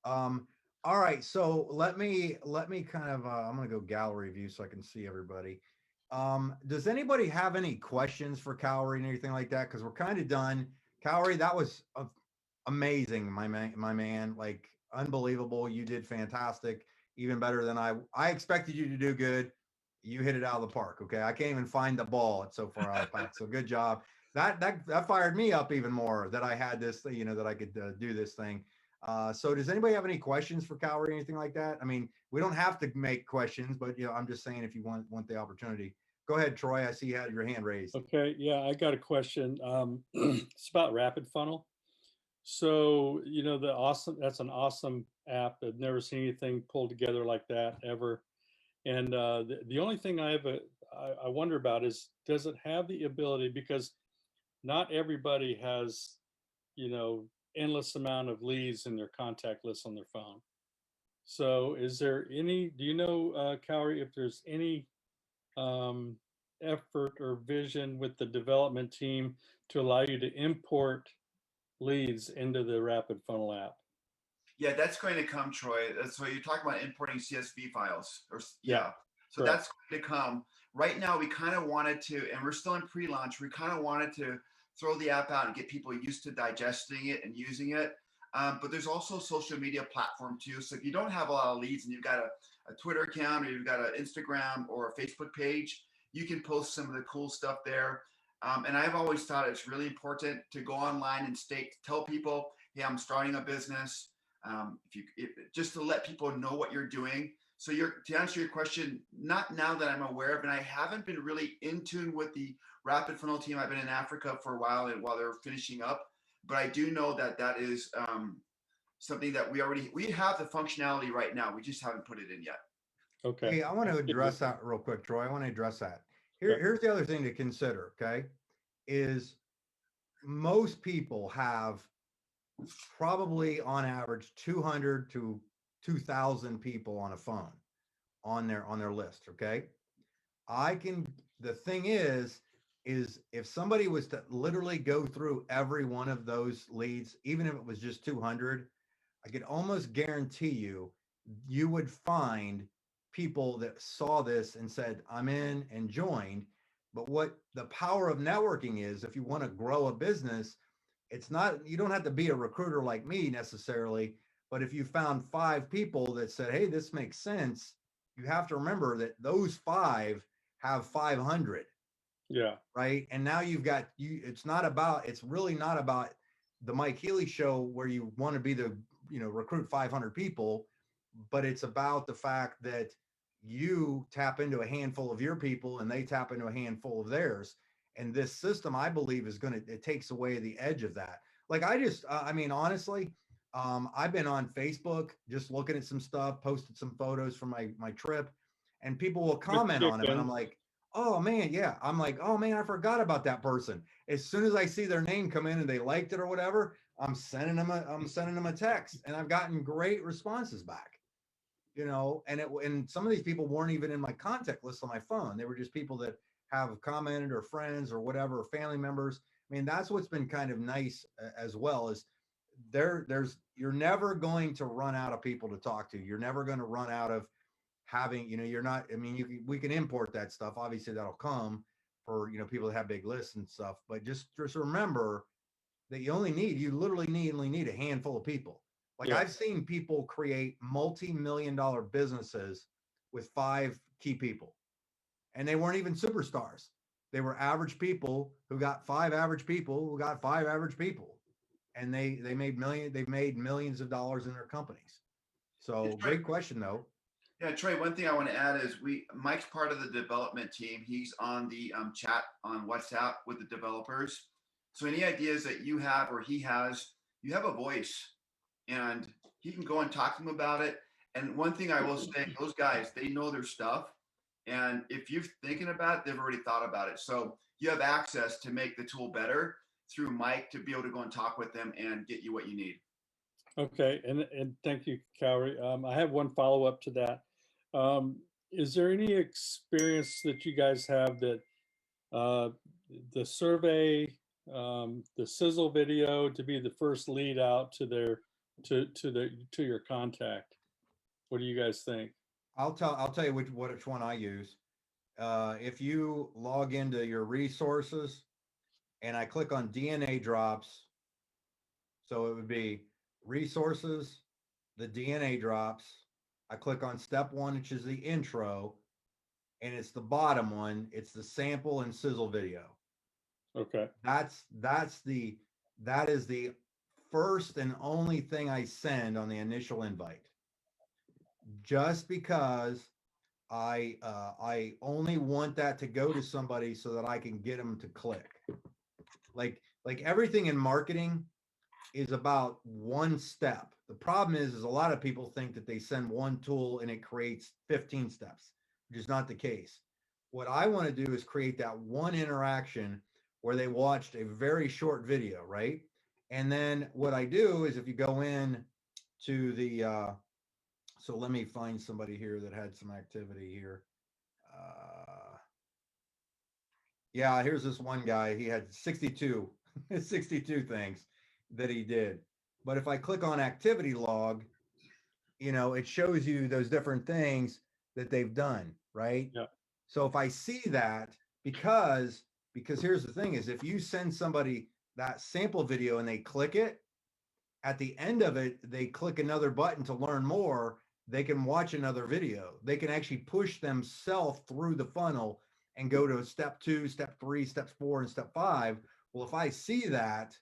All right, so let me kind of I'm gonna go gallery view so I can see everybody. Does anybody have any questions for Cowrie and anything like that? Because we're kind of done. Cowrie, that was amazing, my man, like unbelievable. You did fantastic, even better than I expected you to do. Good. You hit it out of the park. Okay, I can't even find the ball. It's so far out of the park. So good job. That fired me up even more that I had this, that I could do this thing. So does anybody have any questions for Cowrie or anything like that? I mean, we don't have to make questions, but I'm just saying if you want the opportunity. Go ahead, Troy. I see you had your hand raised. Okay, yeah, I got a question. It's about Rapid Funnel. So, that's an awesome app. I've never seen anything pulled together like that ever. And the only thing I wonder about is, does it have the ability, because not everybody has, endless amount of leads in their contact list on their phone. So is there any, do you know, Cowrie, if there's any effort or vision with the development team to allow you to import leads into the Rapid Funnel app? Yeah, that's going to come, Troy. So you're talking about importing CSV files, or Yeah. So correct. That's going to come. Right now, we kind of wanted to, and we're still in pre-launch. We kind of wanted to throw the app out and get people used to digesting it and using it. But there's also a social media platform too. So if you don't have a lot of leads and you've got a Twitter account or you've got an Instagram or a Facebook page, you can post some of the cool stuff there. And I've always thought it's really important to go online and tell people, hey, I'm starting a business. Just to let people know what you're doing. So to answer your question, not now that I'm aware of, and I haven't been really in tune with the Rapid Funnel team. I've been in Africa for a while and while they're finishing up, but I do know that is something that we have the functionality right now. We just haven't put it in yet. Okay. Hey, I want to address that real quick, Troy. I want to address that. Here's the other thing to consider, okay, is most people have probably on average 200 to 2,000 people on a phone on their list. Okay. The thing is if somebody was to literally go through every one of those leads, even if it was just 200, I could almost guarantee you would find people that saw this and said, I'm in, and joined. But what the power of networking is, if you want to grow a business, it's not, you don't have to be a recruiter like me necessarily, but if you found 5 people that said, hey, this makes sense, you have to remember that those 5 have 500. Yeah. Right. And now it's really not about the Mike Healy show where you want to be recruit 500 people, but it's about the fact that you tap into a handful of your people and they tap into a handful of theirs. And this system, I believe, it takes away the edge of that. Like honestly, I've been on Facebook just looking at some stuff, posted some photos from my trip, and people will comment on them. And I'm like, oh man, yeah. I'm like, oh man, I forgot about that person. As soon as I see their name come in and they liked it or whatever, I'm sending them a text, and I've gotten great responses back. And some of these people weren't even in my contact list on my phone. They were just people that have commented, or friends or whatever, or family members. I mean, that's what's been kind of nice as well, is you're never going to run out of people to talk to. You're never going to run out of having, you're not, I mean, we can import that stuff. Obviously that'll come for, people that have big lists and stuff, but just remember that you literally only need a handful of people. Like, Yeah. I've seen people create multi-million dollar businesses with 5 key people, and they weren't even superstars. They were average people who got 5 average people who got 5 average people, and they've made millions of dollars in their companies. So Trey, great question though. yeah, Trey, one thing I want to add is Mike's part of the development team. He's on the chat on WhatsApp with the developers. So any ideas that you have or he has, you have a voice, and he can go and talk to them about it. And one thing I will say, those guys, they know their stuff. And if you're thinking about it, they've already thought about it. So you have access to make the tool better through Mike to be able to go and talk with them and get you what you need. Okay, and thank you, Cowrie. I have one follow-up to that. Is there any experience that you guys have that the survey, the sizzle video to be the first lead out to your contact? What do you guys think? I'll tell you which one I use. If you log into your resources and I click on DNA drops, so it would be resources, the DNA drops. I click on step 1, which is the intro, and it's the bottom one. It's the sample and sizzle video. Okay. That is the first and only thing I send on the initial invite, just because I only want that to go to somebody so that I can get them to click. Like everything in marketing is about one step. The problem is a lot of people think that they send one tool and it creates 15 steps, which is not the case. What I want to do is create that one interaction where they watched a very short video, right? And then what I do is, if you go in to the so let me find somebody here that had some activity here. Yeah, here's this one guy. He had 62 62 things that he did. But if I click on activity log, it shows you those different things that they've done, right? Yeah. So if I see that, because here's the thing, is if you send somebody that sample video and they click it, at the end of it, they click another button to learn more, they can watch another video. They can actually push themselves through the funnel and go to step 2, step 3, step 4, and step 5. Well, if I see that,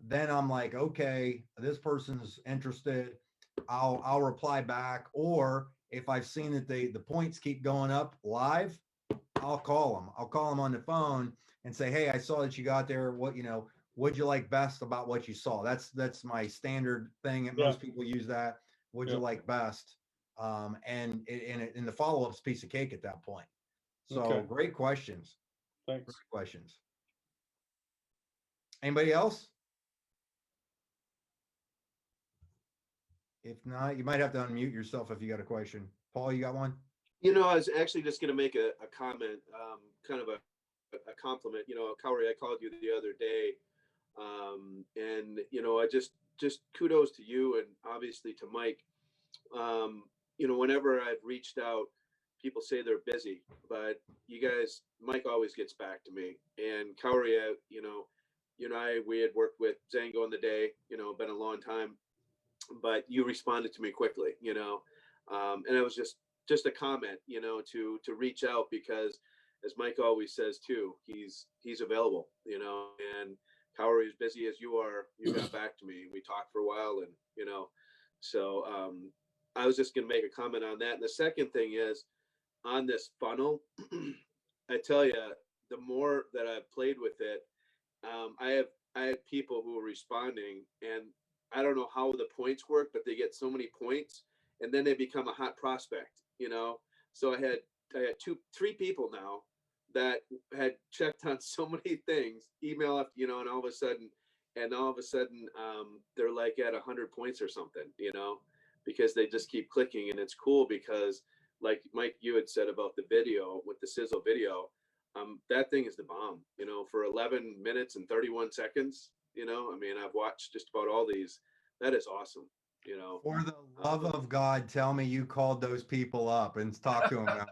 then I'm like, okay, this person's interested. I'll reply back. Or if I've seen that the points keep going up live, I'll call them. I'll call them on the phone and say, hey, I saw that you got there. What'd you like best about what you saw? That's my standard thing. And most people use that. What'd you like best? And the follow-up's piece of cake at that point. So Okay. Great questions. Thanks. Great questions. Anybody else? If not, you might have to unmute yourself if you got a question. Paul, you got one? I was actually just going to make a comment, kind of a compliment. Cowrie, I called you the other day, and I just kudos to you, and obviously to Mike. Whenever I've reached out, people say they're busy, but you guys, Mike always gets back to me. And Cowrie, we had worked with Zango in the day, been a long time, but you responded to me quickly, and it was just a comment, to reach out, because as Mike always says too, he's available, and Cowrie, as busy as you are, you got back to me. We talked for a while, and so I was just going to make a comment on that. And the second thing is, on this funnel, I tell you, the more that I've played with it, I had people who are responding, and I don't know how the points work, but they get so many points, and then they become a hot prospect, So I had 3 people now that had checked on so many things, email after, and all of a sudden, they're like at 100 points or something, because they just keep clicking. And it's cool because, like Mike, you had said about the video with the sizzle video, that thing is the bomb, for 11 minutes and 31 seconds, I mean, I've watched just about all these. That is awesome. For the love of God, tell me you called those people up and talked to them now.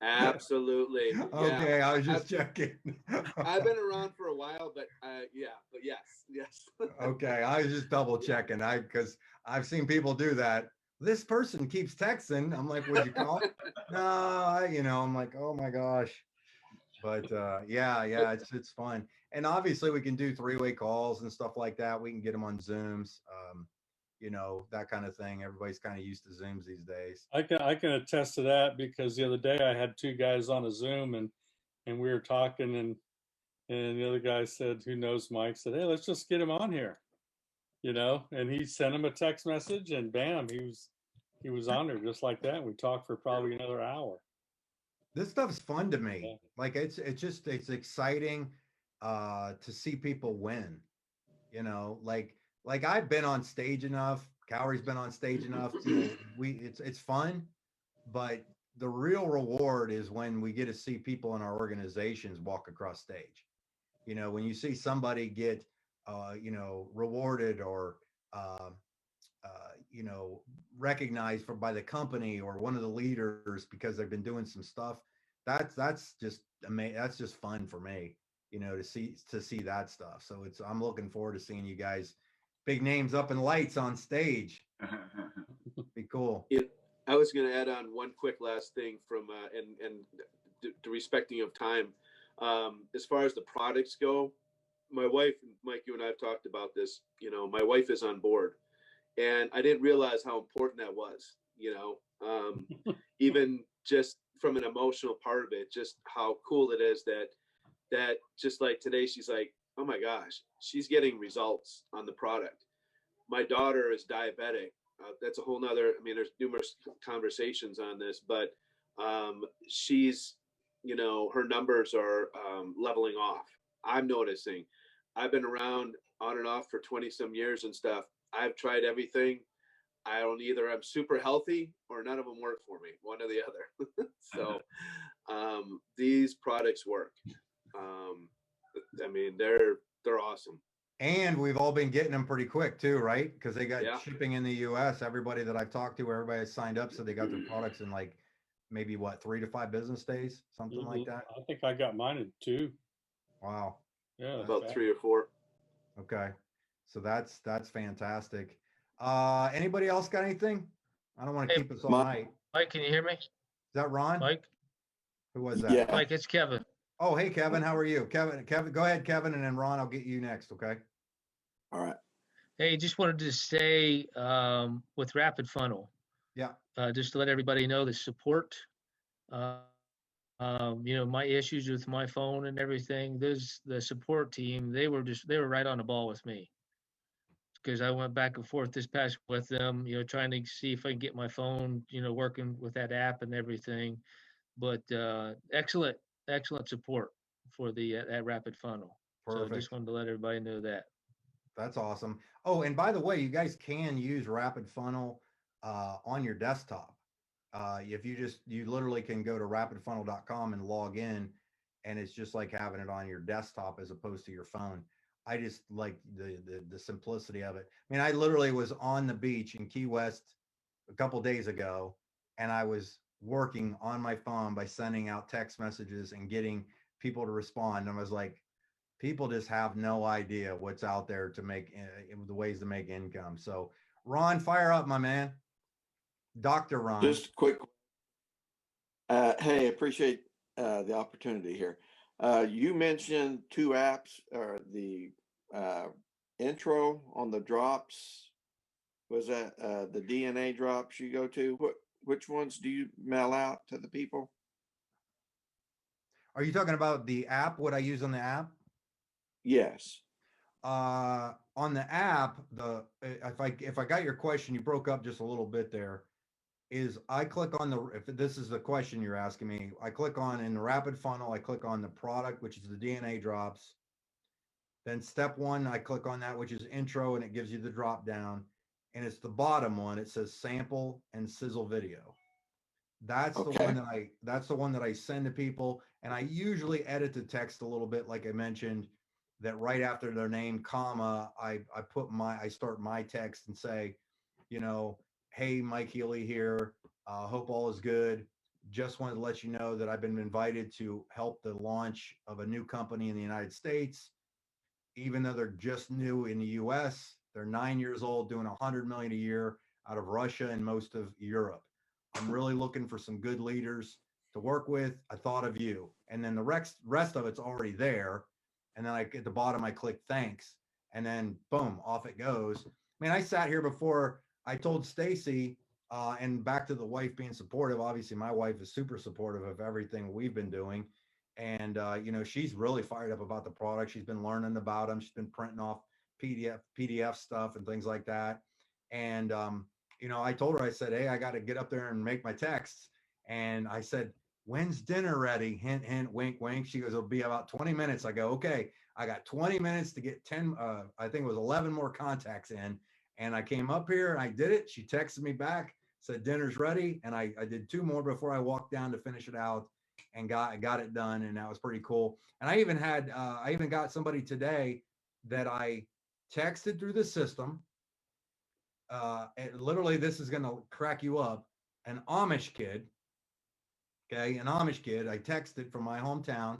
Absolutely. Okay, I was just checking. I've been around for a while, but yes. Okay, I was just double checking. Because I've seen people do that. This person keeps texting. I'm like, would you call? No, I'm like, oh my gosh. But yeah, it's fun. And obviously we can do 3-way calls and stuff like that. We can get them on Zooms. That kind of thing. Everybody's kind of used to Zooms these days. I can attest to that, because the other day I had 2 guys on a Zoom, and we were talking, and the other guy said, who knows Mike, said, hey, let's just get him on here, and he sent him a text message, and bam, he was on there just like that. And we talked for probably another hour. This stuff's fun to me. Yeah. Like it's exciting to see people win. Like I've been on stage enough. Cowrie's been on stage enough. It's fun, but the real reward is when we get to see people in our organizations walk across stage. When you see somebody get rewarded or recognized by the company or one of the leaders because they've been doing some stuff. That's just amazing. That's just fun for me, to see that stuff. So I'm looking forward to seeing you guys, big names up in lights on stage. Be cool. I was going to add on one quick last thing from and the respecting of time. As far as the products go, my wife, Mike, you and I have talked about this. My wife is on board, and I didn't realize how important that was. Even just from an emotional part of it, just how cool it is that just like today, she's like, oh my gosh, she's getting results on the product. My daughter is diabetic. That's a whole nother, there's numerous conversations on this, but she's, her numbers are leveling off. I'm noticing. I've been around on and off for 20 some years and stuff. I've tried everything. I'm super healthy or none of them work for me, one or the other. So these products work. They're awesome. And we've all been getting them pretty quick too, right? Because they got shipping in the US. Everybody that I've talked to, everybody has signed up, so they got their products in like maybe 3 to 5 business days, something like that. I think I got mine in 2. Wow. Yeah, about 3 or 4. Okay, so that's fantastic. Anybody else got anything? I don't want to keep us all night. Mike, can you hear me? Is that Ron? Mike? Who was that? Yeah. Mike, it's Kevin. Oh, hey, Kevin, how are you? Kevin, go ahead, Kevin, and then Ron, I'll get you next, okay? All right. Hey, just wanted to say with Rapid Funnel, Yeah. just to let everybody know the support, my issues with my phone and everything, the support team, they were right on the ball with me. Because I went back and forth this past with them, trying to see if I can get my phone, working with that app and everything. But excellent support for that Rapid Funnel. Perfect. So I just wanted to let everybody know that. That's awesome. Oh, and by the way, you guys can use Rapid Funnel on your desktop. If you literally can go to rapidfunnel.com and log in, and it's just like having it on your desktop as opposed to your phone. I just like the simplicity of it. I literally was on the beach in Key West a couple days ago, and I was working on my phone by sending out text messages and getting people to respond. And I was like, people just have no idea what's out there to make the ways to make income. So Ron, fire up, my man. Dr. Ron. Just quick. Hey, appreciate the opportunity here. You mentioned 2 apps, or the intro on the drops. Was that the DNA drops you go to? Which ones do you mail out to the people? Are you talking about the app? What I use on the app? Yes. On the app, if I got your question, you broke up just a little bit there. is I click on if this is the question you're asking me, I click on in the rapid funnel, I click on the product, which is the DNA drops. Then step one, I click on that, which is intro, and it gives you the drop down. And it's the bottom one. It says sample and sizzle video. That's the one that I send to people. And I usually edit the text a little bit, like I mentioned, that right after their name, comma, I start my text and say, you know, hey, Mike Healy here. Hope all is good. Just wanted to let you know that I've been invited to help the launch of a new company in the United States. Even though they're just new in the US, they're 9 years old, doing 100 million a year out of Russia and most of Europe. I'm really looking for some good leaders to work with. I thought of you. And then the rest of it's already there. And then at the bottom, I click thanks. And then boom, off it goes. I mean, I sat here before I told Stacy, and back to the wife being supportive. Obviously, my wife is super supportive of everything we've been doing. And, you know, she's really fired up about the product. She's been learning about them. She's been printing off PDF stuff and things like that. And, you know, I told her, I said, hey, I got to get up there and make my texts. And I said, when's dinner ready? Hint, hint, wink, wink. She goes, it'll be about 20 minutes. I go, okay, I got 20 minutes to get 10, I think it was 11 more contacts in. And I came up here and I did it. She texted me back, said dinner's ready. And I did 2 more before I walked down to finish it out and got it done. And that was pretty cool. And I even got somebody today that I texted through the system. And literally, this is going to crack you up. An Amish kid. Okay. An Amish kid. I texted from my hometown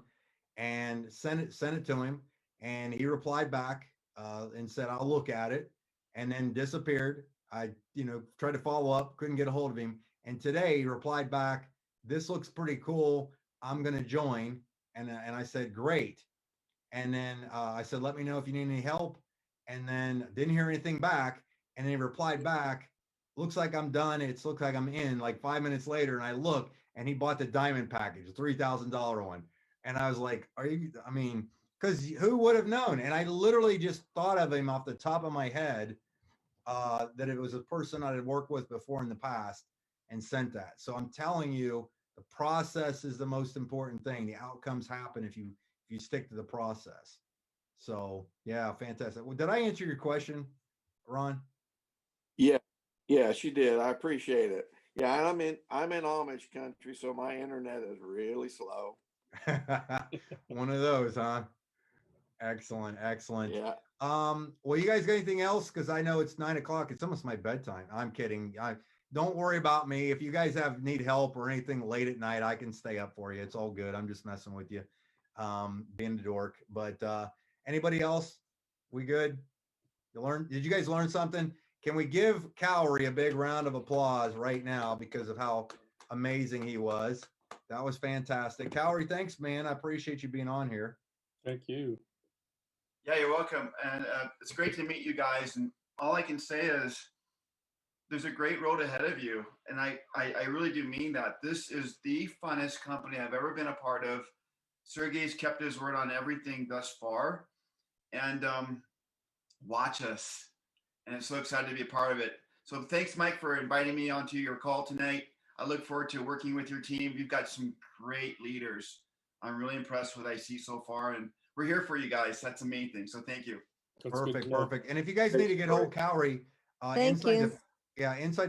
and sent it to him. And he replied back and said, I'll look at it, and then disappeared. I, you know, tried to follow up, couldn't get a hold of him. And today he replied back, this looks pretty cool. I'm going to join. And I said, great. And then I said, let me know if you need any help. And then didn't hear anything back. And then he replied back, looks like I'm done. Looks like I'm in, like 5 minutes later. And I look, and he bought the diamond package, a $3,000 one. And I was like, I mean, because who would have known? And I literally just thought of him off the top of my head, that it was a person I had worked with before in the past, and sent that. So I'm telling you, the process is the most important thing. The outcomes happen if you stick to the process. So yeah, fantastic. Well, did I answer your question, Ron? Yeah, she did. I appreciate it. Yeah, I'm in Amish country, so my internet is really slow. One of those, huh? Excellent. Yeah. Well, you guys got anything else? Because I know it's 9 o'clock. It's almost my bedtime. I'm kidding. Don't worry about me. If you guys need help or anything late at night, I can stay up for you. It's all good. I'm just messing with you, being a dork. But anybody else? We good? Did you guys learn something? Can we give Cowrie a big round of applause right now because of how amazing he was? That was fantastic. Cowrie, thanks, man. I appreciate you being on here. Thank you. Yeah, you're welcome. And it's great to meet you guys. And all I can say is there's a great road ahead of you. And I really do mean that. This is the funnest company I've ever been a part of. Sergey's kept his word on everything thus far. And watch us. And I'm so excited to be a part of it. So thanks, Mike, for inviting me onto your call tonight. I look forward to working with your team. You've got some great leaders. I'm really impressed with what I see so far. And we're here for you guys. That's the main thing. So thank you. That's Perfect. And if you guys need to get hold of Cowrie, inside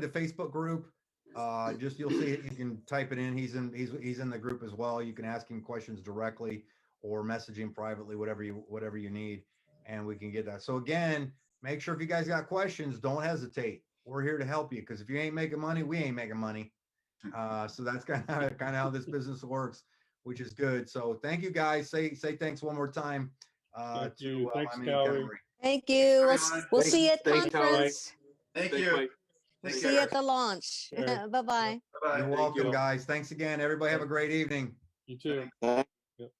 the Facebook group, you'll see it. You can type it in. He's in the group as well. You can ask him questions directly or message him privately, whatever you need, and we can get that. So again, make sure if you guys got questions, don't hesitate. We're here to help you, because if you ain't making money, we ain't making money. So that's kind of how this business works, which is good. So thank you guys. Say thanks one more time. Thank you. Thanks, my Cowrie. Thank you. Thanks, We'll see you at Thanks, Cowrie. conference. Thank Thanks, you. Mike. Take See care. you at the launch. Okay. Bye-bye. Bye-bye. You're Thank welcome, you. guys. Thanks again. Everybody have a great evening. You too. Thank Yep.